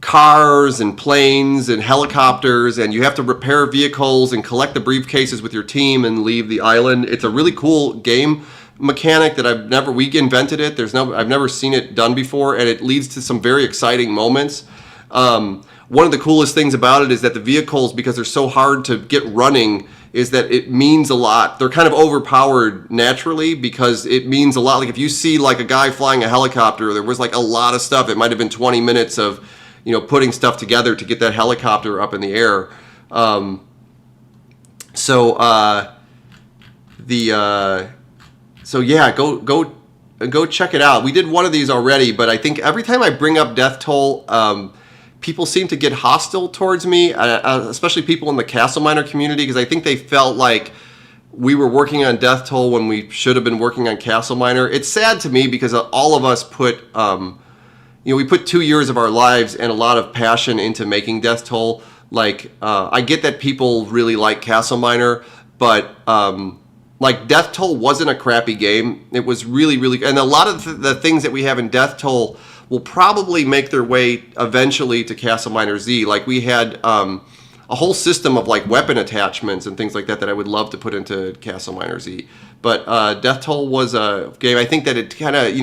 cars and planes and helicopters, and you have to repair vehicles and collect the briefcases with your team and leave the island. It's a really cool game mechanic that we invented it. I've never seen it done before, and it leads to some very exciting moments. One of the coolest things about it is that the vehicles, because they're so hard to get running, is that it means a lot. They're kind of overpowered naturally because it means a lot. Like if you see like a guy flying a helicopter, there was like a lot of stuff. It might have been 20 minutes of, putting stuff together to get that helicopter up in the air. So yeah, go check it out. We did one of these already, but I think every time I bring up Death Toll, people seem to get hostile towards me, especially people in the CastleMiner community, because I think they felt like we were working on Death Toll when we should have been working on CastleMiner. It's sad to me because all of us put, we put 2 years of our lives and a lot of passion into making Death Toll. Like, I get that people really like CastleMiner, but like Death Toll wasn't a crappy game. It was really, really, and a lot of the things that we have in Death Toll will probably make their way eventually to CastleMiner Z. Like we had a whole system of like weapon attachments and things like that I would love to put into CastleMiner Z. But Death Toll was a game, I think that it kind of,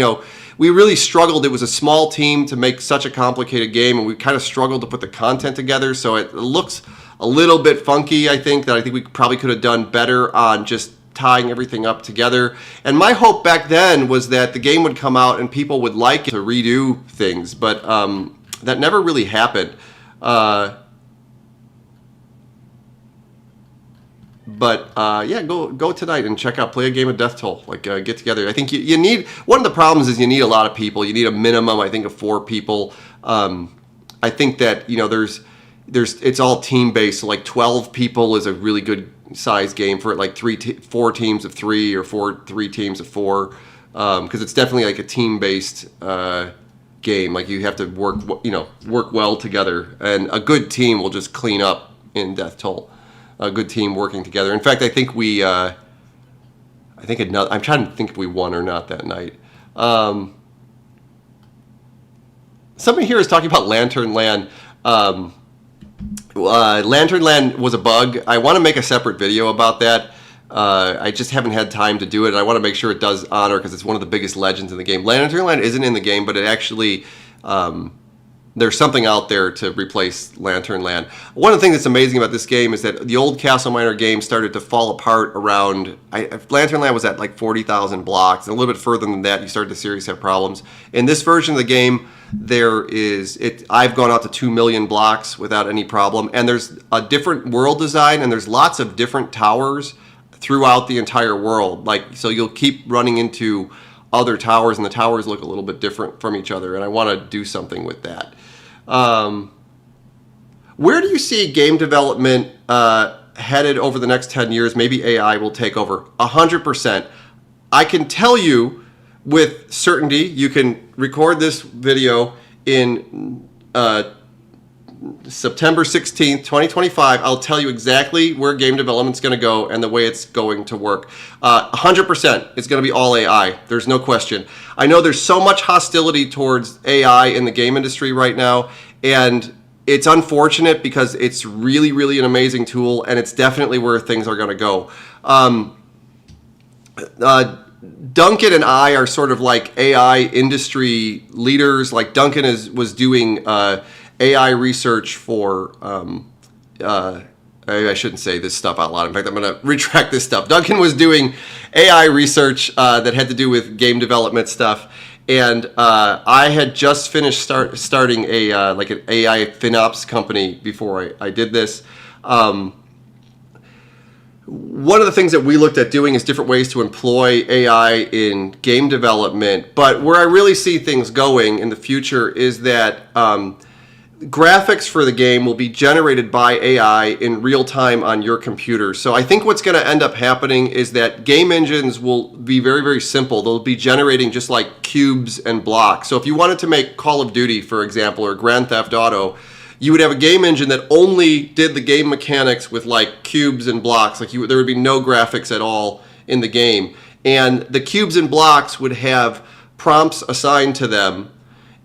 we really struggled. It was a small team to make such a complicated game, and we kind of struggled to put the content together. So it looks a little bit funky, I think we probably could have done better on just tying everything up together. And my hope back then was that the game would come out and people would like it to redo things, but that never really happened. Yeah, go tonight and play a game of Death Toll. Like get together. I think you need, one of the problems is you need a lot of people. You need a minimum, I think, of 4 people. I think that it's all team based. So like 12 people is a really good size game for it. Like 4 teams of 3 or 3 teams of 4, because it's definitely like a team based game. Like you have to work well together, and a good team will just clean up in Death Toll. A good team working together. In fact, I think I'm trying to think if we won or not that night. Somebody here is talking about Lantern Land. Lantern Land was a bug. I want to make a separate video about that. I just haven't had time to do it. I want to make sure it does honor, because it's one of the biggest legends in the game. Lantern Land isn't in the game, but it actually, there's something out there to replace Lantern Land. One of the things that's amazing about this game is that the old CastleMiner game started to fall apart around, Lantern Land was at like 40,000 blocks, and a little bit further than that, you started to seriously have problems. In this version of the game, I've gone out to 2 million blocks without any problem, and there's a different world design, and there's lots of different towers throughout the entire world. So you'll keep running into other towers, and the towers look a little bit different from each other, and I want to do something with that. Where do you see game development headed over the next 10 years? Maybe AI will take over. 100%. I can tell you with certainty, you can record this video in September 16th, 2025. I'll tell you exactly where game development's going to go and the way it's going to work. 100%, it's going to be all AI. There's no question. I know there's so much hostility towards AI in the game industry right now, and it's unfortunate because it's really, really an amazing tool, and it's definitely where things are going to go. Duncan and I are sort of like AI industry leaders. Like Duncan was doing AI research for, I shouldn't say this stuff out loud. In fact, I'm going to retract this stuff. Duncan was doing AI research that had to do with game development stuff. And I had just finished starting like an AI FinOps company before I did this. One of the things that we looked at doing is different ways to employ AI in game development. But where I really see things going in the future is that graphics for the game will be generated by AI in real time on your computer. So I think what's going to end up happening is that game engines will be very, very simple. They'll be generating just like cubes and blocks. So if you wanted to make Call of Duty, for example, or Grand Theft Auto, you would have a game engine that only did the game mechanics with like cubes and blocks. Like there would be no graphics at all in the game. And the cubes and blocks would have prompts assigned to them,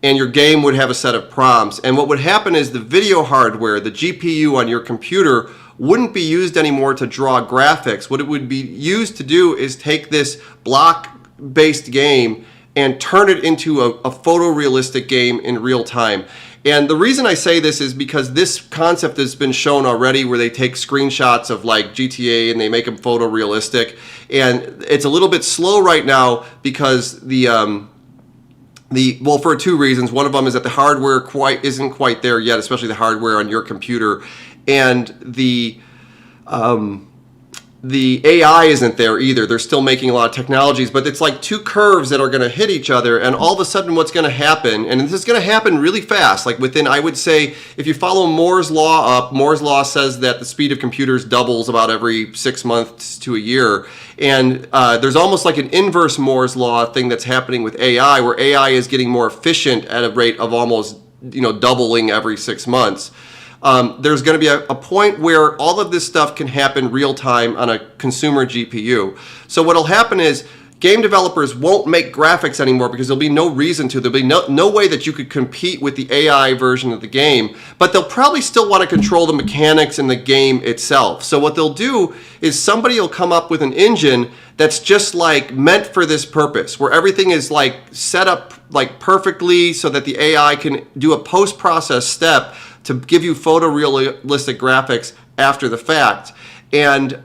and your game would have a set of prompts. And what would happen is the video hardware, the GPU on your computer, wouldn't be used anymore to draw graphics. What it would be used to do is take this block-based game and turn it into a photorealistic game in real time. And the reason I say this is because this concept has been shown already, where they take screenshots of like GTA and they make them photorealistic. And it's a little bit slow right now because well, for two reasons. One of them is that the hardware isn't quite there yet, especially the hardware on your computer, and the AI isn't there either. They're still making a lot of technologies, but it's like two curves that are going to hit each other, and all of a sudden what's going to happen, and this is going to happen really fast, like within, I would say, if you follow Moore's Law up, Moore's Law says that the speed of computers doubles about every 6 months to a year, and there's almost like an inverse Moore's Law thing that's happening with AI, where AI is getting more efficient at a rate of almost, doubling every 6 months. There's going to be a point where all of this stuff can happen real time on a consumer GPU. So what'll happen is game developers won't make graphics anymore because there'll be no reason to. There'll be no way that you could compete with the AI version of the game, but they'll probably still want to control the mechanics in the game itself. So what they'll do is somebody will come up with an engine that's just like meant for this purpose, where everything is like set up like perfectly so that the AI can do a post-process step to give you photorealistic graphics after the fact. And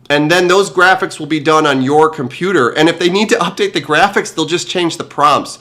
then those graphics will be done on your computer. And if they need to update the graphics, they'll just change the prompts.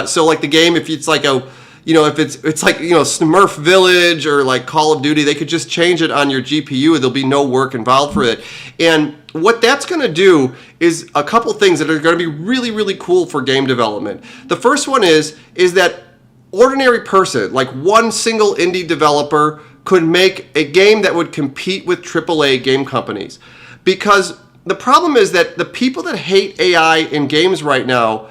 So like the game, if it's like if it's like, Smurf Village or like Call of Duty, they could just change it on your GPU and there'll be no work involved for it. And what that's going to do is a couple things that are going to be really, really cool for game development. The first one is that ordinary person, like one single indie developer, could make a game that would compete with AAA game companies. Because the problem is that the people that hate AI in games right now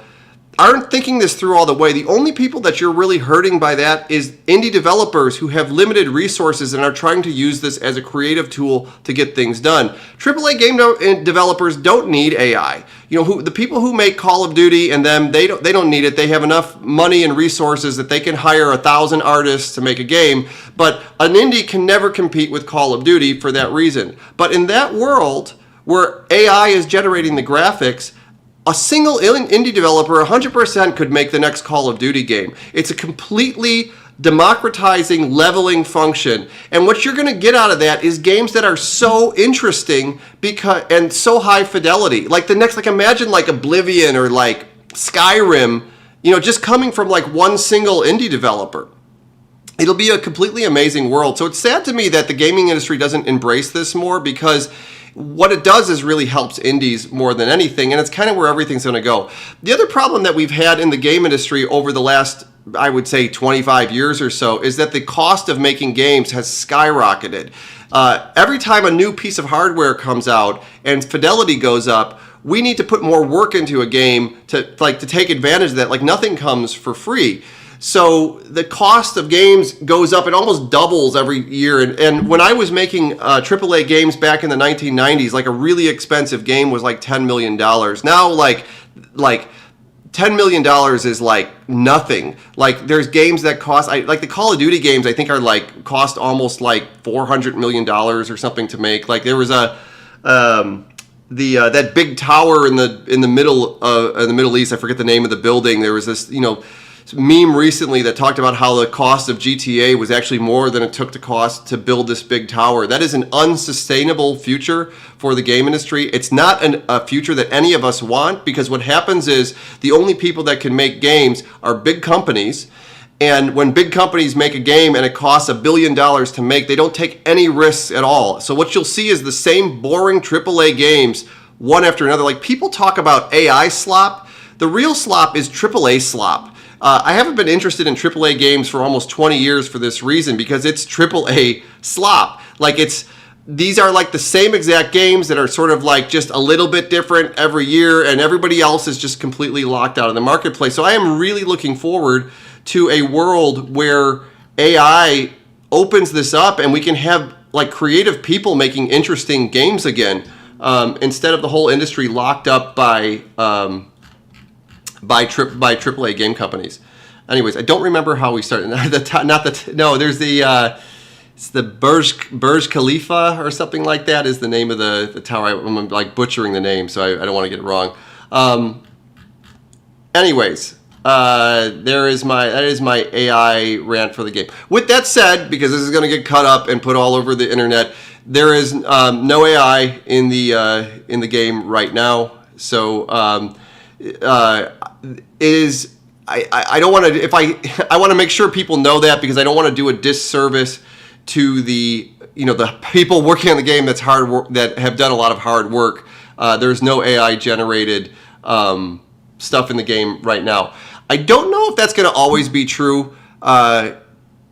aren't thinking this through all the way. The only people that you're really hurting by that is indie developers who have limited resources and are trying to use this as a creative tool to get things done. AAA game developers don't need AI. The people who make Call of Duty and them, they don't need it. They have enough money and resources that they can hire 1,000 artists to make a game. But an indie can never compete with Call of Duty for that reason. But in that world where AI is generating the graphics, a single indie developer 100% could make the next Call of Duty game. It's a completely democratizing, leveling function. And what you're going to get out of that is games that are so interesting and so high fidelity. Like imagine like Oblivion or like Skyrim, just coming from like one single indie developer. It'll be a completely amazing world. So it's sad to me that the gaming industry doesn't embrace this more, because what it does is really helps indies more than anything, and it's kind of where everything's going to go. The other problem that we've had in the game industry over the last, I would say, 25 years or so is that the cost of making games has skyrocketed. Every time a new piece of hardware comes out and fidelity goes up, we need to put more work into a game to take advantage of that. Like, nothing comes for free. So the cost of games goes up. It almost doubles every year. And when I was making AAA games back in the 1990s, like a really expensive game was like $10 million. Now, like $10 million is like nothing. Like, there's games that cost, like the Call of Duty games, I think cost almost like $400 million or something to make. Like, there was that big tower in the Middle East. I forget the name of the building. There was this, meme recently that talked about how the cost of GTA was actually more than it took to cost to build this big tower. That is an unsustainable future for the game industry. It's not a future that any of us want, because what happens is the only people that can make games are big companies. And when big companies make a game and it costs $1 billion to make, they don't take any risks at all. So what you'll see is the same boring AAA games, one after another. Like, people talk about AI slop. The real slop is AAA slop. I haven't been interested in AAA games for almost 20 years for this reason, because it's AAA slop. Like, these are like the same exact games that are sort of like just a little bit different every year, and everybody else is just completely locked out of the marketplace. So I am really looking forward to a world where AI opens this up and we can have like creative people making interesting games again, instead of the whole industry locked up by AAA game companies. Anyways, I don't remember how we started. There's it's the Burj Khalifa or something like that is the name of the tower. I'm like butchering the name, so I don't want to get it wrong. anyways, that is my AI rant for the game. With that said, because this is going to get cut up and put all over the internet, there is no AI in the game right now. So it is. I don't want to. I want to make sure people know that, because I don't want to do a disservice to the people working on the game that have done a lot of hard work. There's no AI generated stuff in the game right now. I don't know if that's going to always be true.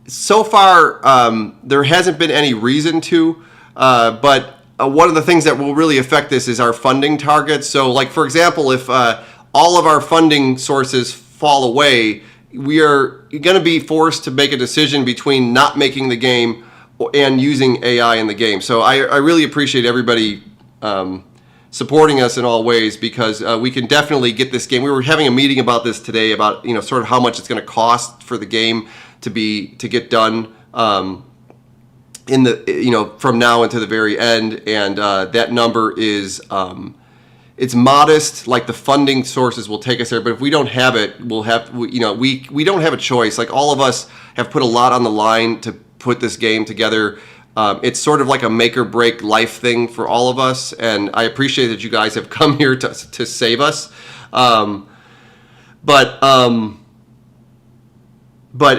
So far, there hasn't been any reason to, but one of the things that will really affect this is our funding targets. So, like, for example, if all of our funding sources fall away, we are going to be forced to make a decision between not making the game and using AI in the game. So I really appreciate everybody supporting us in all ways, because we can definitely get this game. We were having a meeting about this today, about sort of how much it's going to cost for the game to get done in the from now until the very end, and that number is it's modest. Like, the funding sources will take us there, but if we don't have it, we don't have a choice. Like, all of us have put a lot on the line to put this game together. It's sort of like a make or break life thing for all of us, and I appreciate that you guys have come here to save us. But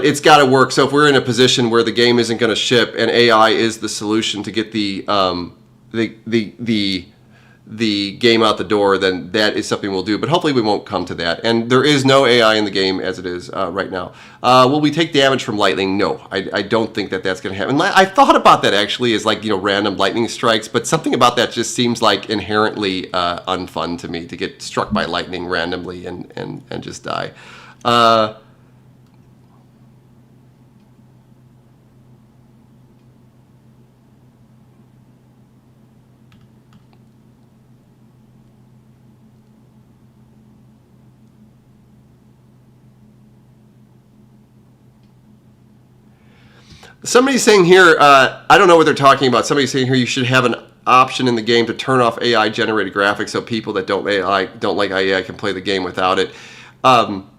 it's got to work. So if we're in a position where the game isn't going to ship and AI is the solution to get the game out the door, then that is something we'll do. But hopefully we won't come to that. And there is no AI in the game as it is right now. Will we take damage from lightning? No, I don't think that's going to happen. I thought about that, actually, as like, random lightning strikes, but something about that just seems like inherently unfun to me, to get struck by lightning randomly and just die. Somebody's saying here, I don't know what they're talking about. Somebody's saying here you should have an option in the game to turn off AI generated graphics, so people that don't like AI can play the game without it. I'm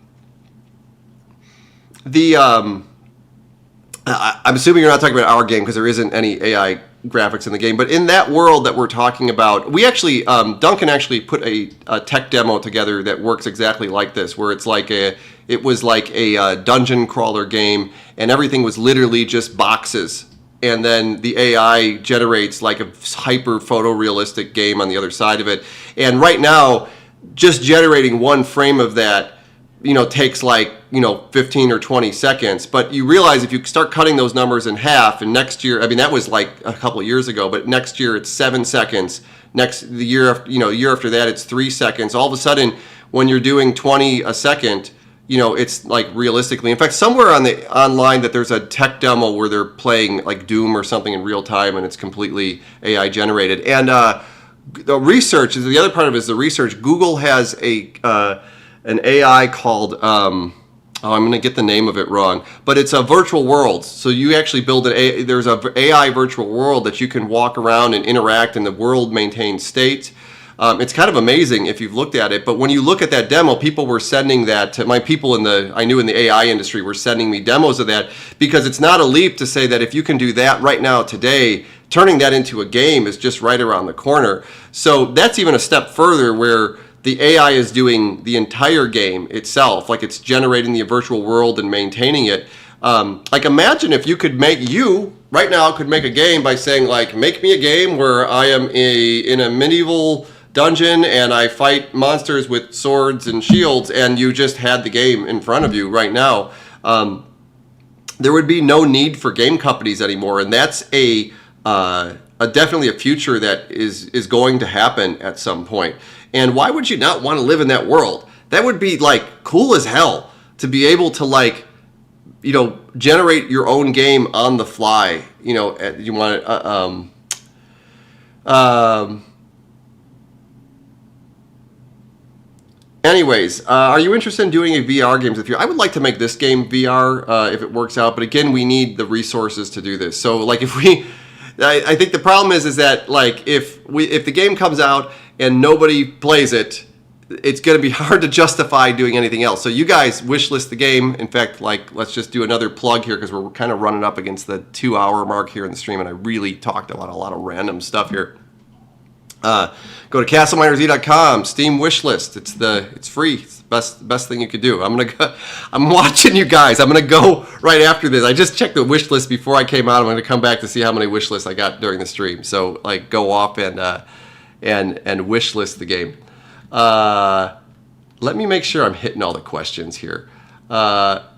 assuming you're not talking about our game, because there isn't any AI graphics in the game. But in that world that we're talking about, we actually, Duncan actually put a tech demo together that works exactly like this, where it was like a dungeon crawler game, and everything was literally just boxes. And then the AI generates like a hyper photorealistic game on the other side of it. And right now, just generating one frame of that, takes like, 15 or 20 seconds. But you realize if you start cutting those numbers in half, and next year, that was like a couple of years ago, but next year it's 7 seconds. The year after that, it's 3 seconds. All of a sudden, when you're doing 20 a second, it's like realistically. In fact, somewhere online that there's a tech demo where they're playing like Doom or something in real time, and it's completely AI generated. And the research is the other part of it. Is the research. Google has an AI called I'm going to get the name of it wrong, but it's a virtual world. So you actually build there's an AI virtual world that you can walk around and interact, and the world maintains state. It's kind of amazing if you've looked at it, but when you look at that demo, people were sending that to my people I knew in the AI industry were sending me demos of that, because it's not a leap to say that if you can do that right now today, turning that into a game is just right around the corner. So that's even a step further, where the AI is doing the entire game itself, like it's generating the virtual world and maintaining it. Like, imagine if you could make a game by saying, like, make me a game where I am in a medieval dungeon and I fight monsters with swords and shields, and you just had the game in front of you right now. There would be no need for game companies anymore, and that's definitely a future that is going to happen at some point. And why would you not want to live in that world? That would be like cool as hell to be able to, like, generate your own game on the fly. You want to. Anyways, are you interested in doing a VR games with you? I would like to make this game VR if it works out, but again, we need the resources to do this. So, like, I think the problem is that, like, if the game comes out and nobody plays it, it's going to be hard to justify doing anything else. So you guys wishlist the game. In fact, like, let's just do another plug here because we're kind of running up against the 2-hour mark here in the stream, and I really talked about a lot of random stuff here. Go to CastleMiner Z.com, Steam wishlist. It's free. It's the best thing you could do. I'm watching you guys. I'm gonna go right after this. I just checked the wish list before I came out. I'm gonna come back to see how many wish lists I got during the stream. So like, go off and wish list the game. Let me make sure I'm hitting all the questions here. Somebody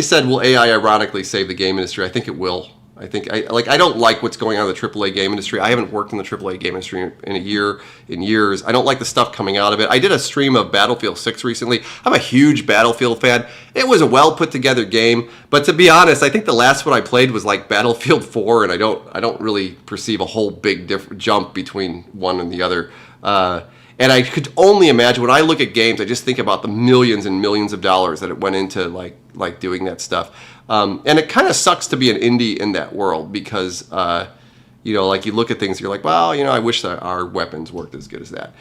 said, will AI ironically save the game industry? I think it will. I don't like what's going on in the AAA game industry. I haven't worked in the AAA game industry in years. I don't like the stuff coming out of it. I did a stream of Battlefield 6 recently. I'm a huge Battlefield fan. It was a well put together game, but to be honest, I think the last one I played was like Battlefield 4, and I don't really perceive a whole big jump between one and the other. And I could only imagine, when I look at games, I just think about the millions and millions of dollars that it went into like doing that stuff. And it kind of sucks to be an indie in that world because, you know, like you look at things, you're like, well, you know, I wish that our weapons worked as good as that.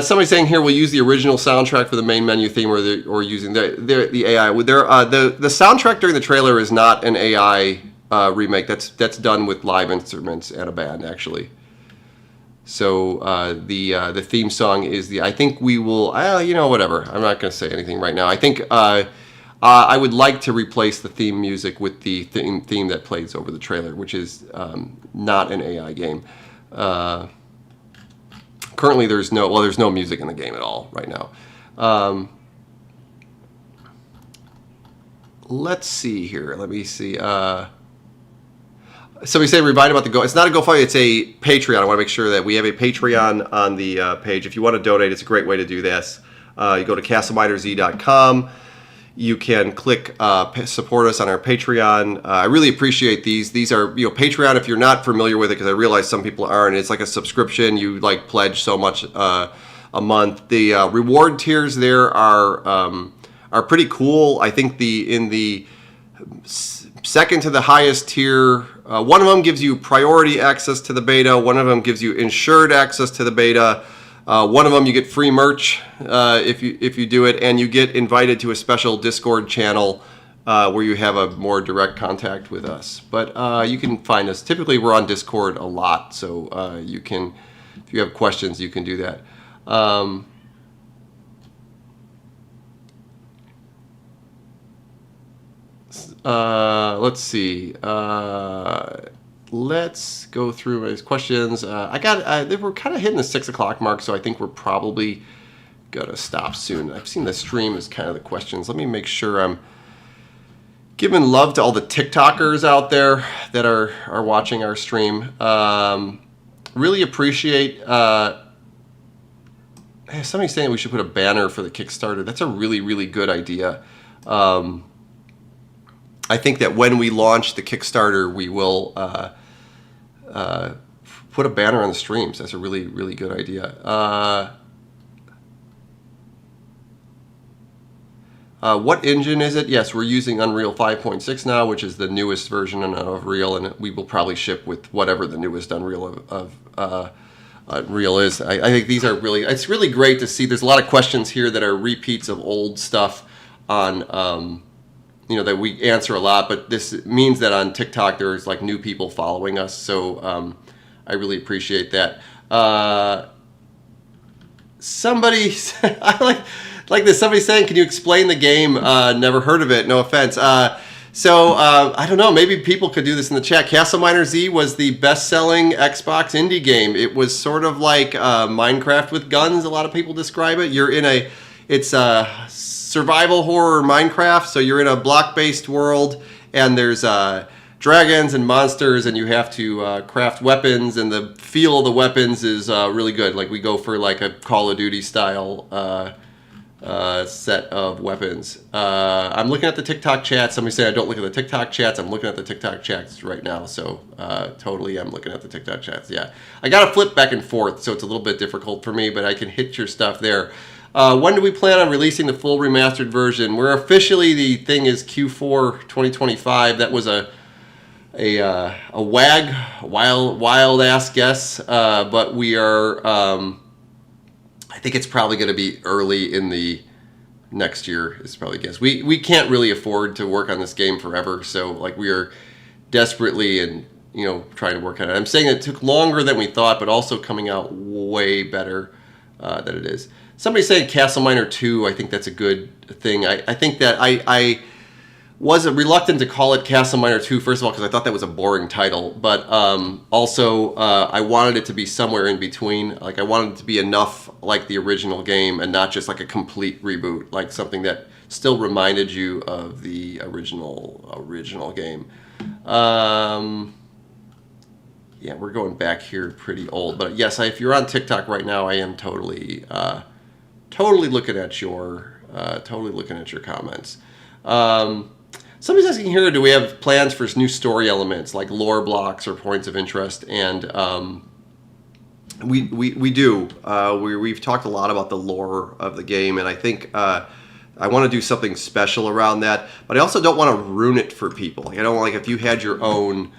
Somebody's saying here, we'll use the original soundtrack for the main menu theme, or using the AI. The soundtrack during the trailer is not an AI remake. That's done with live instruments and a band, actually. So the theme song is I think we will, you know, whatever. I'm not going to say anything right now. I think I would like to replace the theme music with the theme that plays over the trailer, which is not an AI game. Currently, there's no music in the game at all right now. Let's see here. Let me see. Somebody said remind about the Go. It's not a GoFundMe. It's a Patreon. I want to make sure that we have a Patreon on the page. If you want to donate, it's a great way to do this. You go to CastleMinerZ.com. You can click support us on our Patreon. I really appreciate these. These are, you know, Patreon. If you're not familiar with it, because I realize some people aren't. It's like a subscription. You like pledge so much a month. The reward tiers there are pretty cool. I think in the second to the highest tier, one of them gives you priority access to the beta. One of them gives you insured access to the beta. One of them you get free merch if you do it, and you get invited to a special Discord channel where you have a more direct contact with us. But you can find us. Typically, we're on Discord a lot, so you can, if you have questions, you can do that. Let's see. Let's go through these questions. We're kind of hitting the 6 o'clock mark, so I think we're probably gonna stop soon. I've seen the stream as kind of the questions. Let me make sure I'm giving love to all the TikTokers out there that are watching our stream. Really appreciate. Somebody's saying we should put a banner for the Kickstarter. That's a really, really good idea. I think that when we launch the Kickstarter, we will put a banner on the streams. That's a really, really good idea. What engine is it? Yes, we're using Unreal 5.6 now, which is the newest version of Unreal, and we will probably ship with whatever the newest Unreal of Unreal is. I think these are really, it's really great to see. There's a lot of questions here that are repeats of old stuff on, you know, that we answer a lot, but this means that on TikTok there's like new people following us, so I really appreciate that. Somebody, I like this. Somebody saying, "Can you explain the game?" Never heard of it. No offense. So I don't know. Maybe people could do this in the chat. CastleMiner Z was the best-selling Xbox indie game. It was sort of like Minecraft with guns. A lot of people describe it. It's survival horror Minecraft, so you're in a block-based world, and there's dragons and monsters, and you have to craft weapons, and the feel of the weapons is really good. Like, we go for like a Call of Duty style set of weapons. I'm looking at the TikTok chat. Somebody said I don't look at the TikTok chats. I'm looking at the TikTok chats right now, so totally I'm looking at the TikTok chats. Yeah, I gotta flip back and forth, so it's a little bit difficult for me, but I can hit your stuff there. When do we plan on releasing the full remastered version? We're officially, the thing is Q4 2025. That was a wild ass guess, but we are. I think it's probably going to be early in the next year. Is probably a guess. We can't really afford to work on this game forever, so like we are desperately and trying to work on it. I'm saying it took longer than we thought, but also coming out way better than it is. Somebody saying CastleMiner 2. I think that's a good thing. I think that I was reluctant to call it CastleMiner 2, first of all, because I thought that was a boring title, but also I wanted it to be somewhere in between. Like I wanted it to be enough like the original game and not just like a complete reboot, like something that still reminded you of the original game. Yeah, we're going back here pretty old, but yes, if you're on TikTok right now, I am totally looking at your comments. Somebody's asking here, do we have plans for new story elements like lore blocks or points of interest? And we do. We've talked a lot about the lore of the game, and I think I want to do something special around that. But I also don't want to ruin it for people. Like, I don't like if you had your own.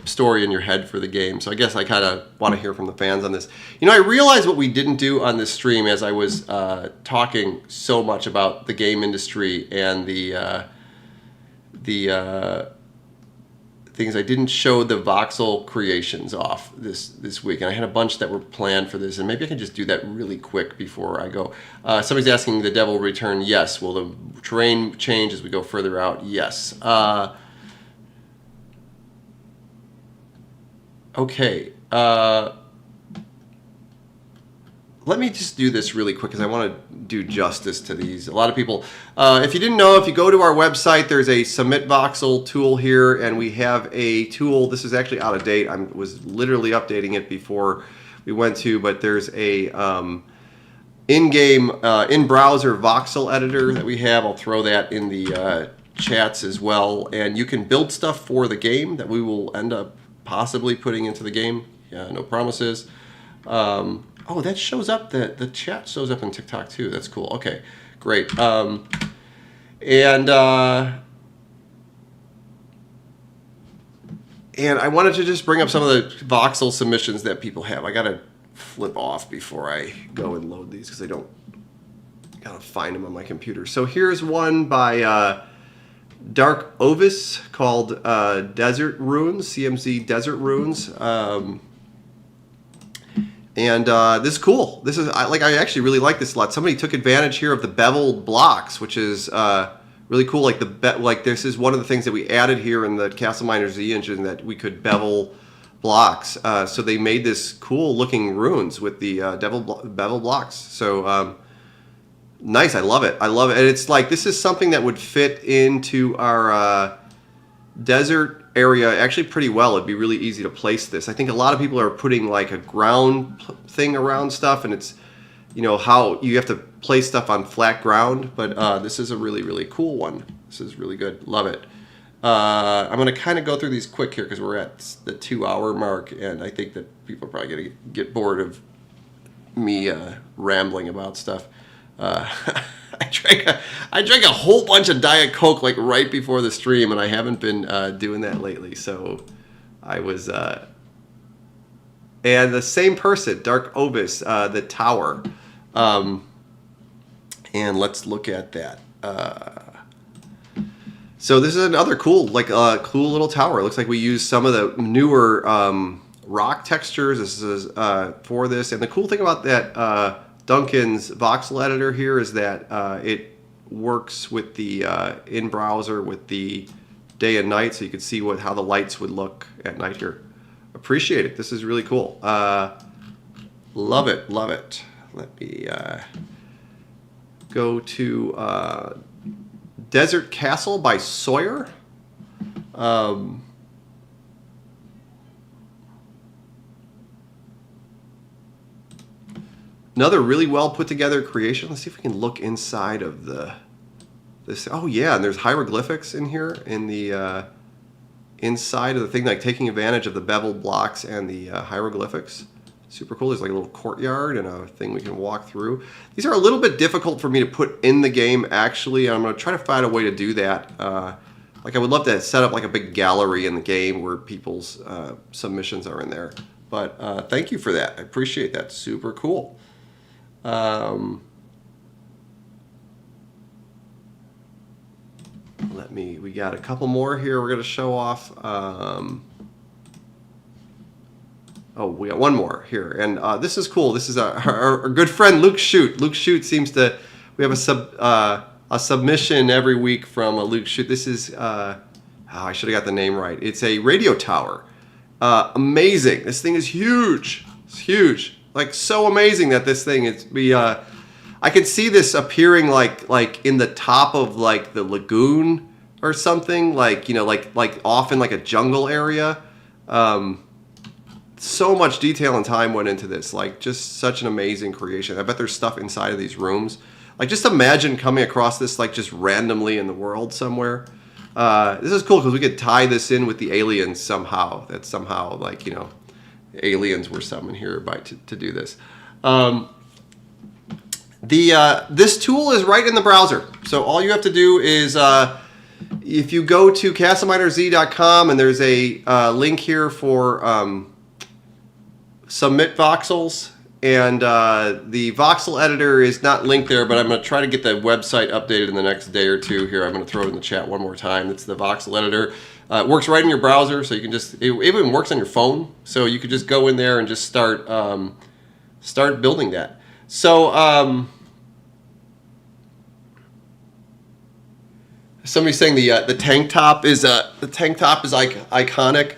Story in your head for the game. So I guess I kind of want to hear from the fans on this. I realized what we didn't do on this stream as I was talking so much about the game industry and the things. I didn't show the Voxel creations off this week, and I had a bunch that were planned for this, and maybe I can just do that really quick before I go. Somebody's asking, the devil return? Yes. Will the terrain change as we go further out? Yes. Okay, let me just do this really quick because I want to do justice to these. A lot of people, if you didn't know, if you go to our website, there's a Submit Voxel tool here, and we have a tool. This is actually out of date. I was literally updating it before we went to, but there's a in-game, in-browser Voxel editor that we have. I'll throw that in the chats as well, and you can build stuff for the game that we will end up possibly putting into the game. Yeah, no promises. Oh, that shows up. The chat shows up in TikTok too. That's cool. Okay, great. And I wanted to just bring up some of the Voxel submissions that people have. I gotta flip off before I go and load these because I gotta find them on my computer. So here's one by Dark Ovis called Desert Runes, CMZ Desert Runes. And this is cool. This is I actually really like this a lot. Somebody took advantage here of the beveled blocks, which is really cool. Like this is one of the things that we added here in the CastleMiner Z engine, that we could bevel blocks. So they made this cool looking runes with the bevel blocks. So nice. I love it. I love it. And it's like this is something that would fit into our desert area actually pretty well. It'd be really easy to place this. I think a lot of people are putting like a ground thing around stuff, and it's how you have to place stuff on flat ground, but this is a really, really cool one. This is really good. Love it. I'm going to kind of go through these quick here because we're at the 2-hour mark, and I think that people are probably going to get bored of me rambling about stuff. I drank a whole bunch of Diet Coke like right before the stream, and I haven't been doing that lately. So I was, and the same person, Dark Ovis, the tower, and let's look at that. So this is another cool, cool little tower. It looks like we used some of the newer rock textures. This is for this, and the cool thing about that. Duncan's voxel editor here is that it works with the in browser with the day and night, so you can see how the lights would look at night here. Appreciate it. This is really cool. Love it. Love it. Let me go to Desert Castle by Sawyer. Another really well put together creation. Let's see if we can look inside of this. Oh yeah, and there's hieroglyphics in here in the inside of the thing, like taking advantage of the beveled blocks and the hieroglyphics. Super cool. There's like a little courtyard and a thing we can walk through. These are a little bit difficult for me to put in the game, actually. I'm going to try to find a way to do that. Like I would love to set up like a big gallery in the game where people's submissions are in there. But thank you for that. I appreciate that. Super cool. We got a couple more here we're going to show off. Oh, we got one more here. And this is cool. This is our good friend Luke Shute. Luke Shute seems to, we have a submission every week from Luke Shute. This is, I should have got the name right. It's a radio tower. Amazing. This thing is huge. It's huge. Like so amazing that this thing is I could see this appearing like in the top of like the lagoon or something, like, you know, like off in like a jungle area. So much detail and time went into this, like just such an amazing creation. I bet there's stuff inside of these rooms. Like just imagine coming across this like just randomly in the world somewhere. This is cool because we could tie this in with the aliens somehow. That somehow, like, you know, aliens were summoned here to do this. This tool is right in the browser. So all you have to do is if you go to CastleMinerZ.com and there's a link here for submit voxels, and the voxel editor is not linked there, but I'm going to try to get the website updated in the next day or two here. I'm going to throw it in the chat one more time. It's the voxel editor. It works right in your browser, so you can just, it even works on your phone, so you could just go in there and just start building that. So somebody's saying the tank top is iconic.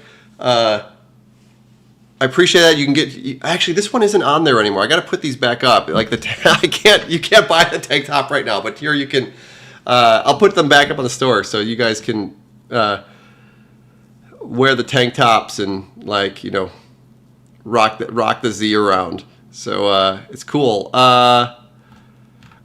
I appreciate that. You can get, actually this one isn't on there anymore. I got to put these back up. Like you can't buy the tank top right now, but here you can. I'll put them back up on the store so you guys can wear the tank tops and, like, you know, rock the Z around. So it's cool.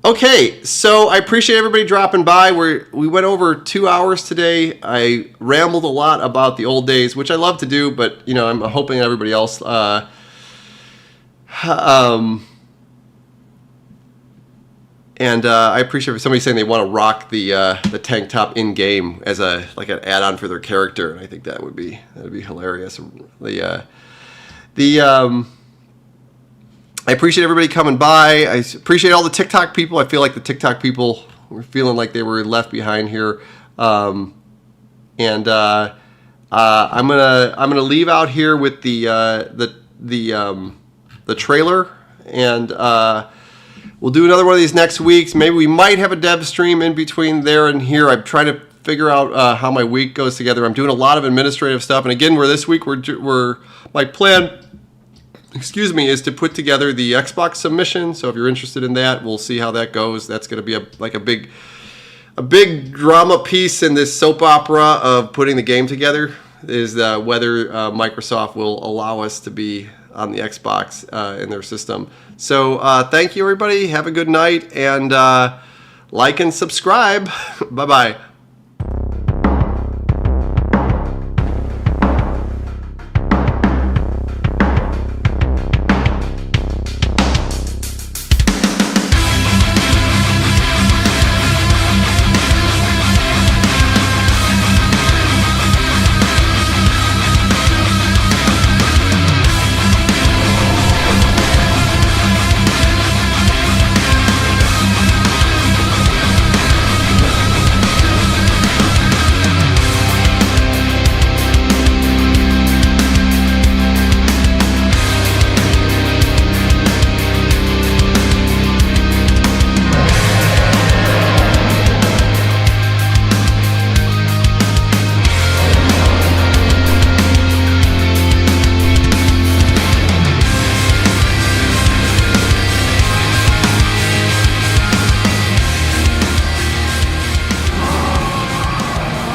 Okay, so I appreciate everybody dropping by. We went over 2 hours today. I rambled a lot about the old days, which I love to do, but, you know, I'm hoping everybody else and I appreciate somebody saying they want to rock the tank top in game as like an add-on for their character, and I think that'd be hilarious. I appreciate everybody coming by. I appreciate all the TikTok people. I feel like the TikTok people were feeling like they were left behind here, and I'm gonna leave out here with the trailer, and we'll do another one of these next week. Maybe we might have a dev stream in between there and here. I'm trying to figure out how my week goes together. I'm doing a lot of administrative stuff, and again, this week my plan, is to put together the Xbox submission. So if you're interested in that, we'll see how that goes. That's going to be a big drama piece in this soap opera of putting the game together, is whether Microsoft will allow us to be on the Xbox in their system. So thank you, everybody. Have a good night, and like and subscribe. Bye-bye.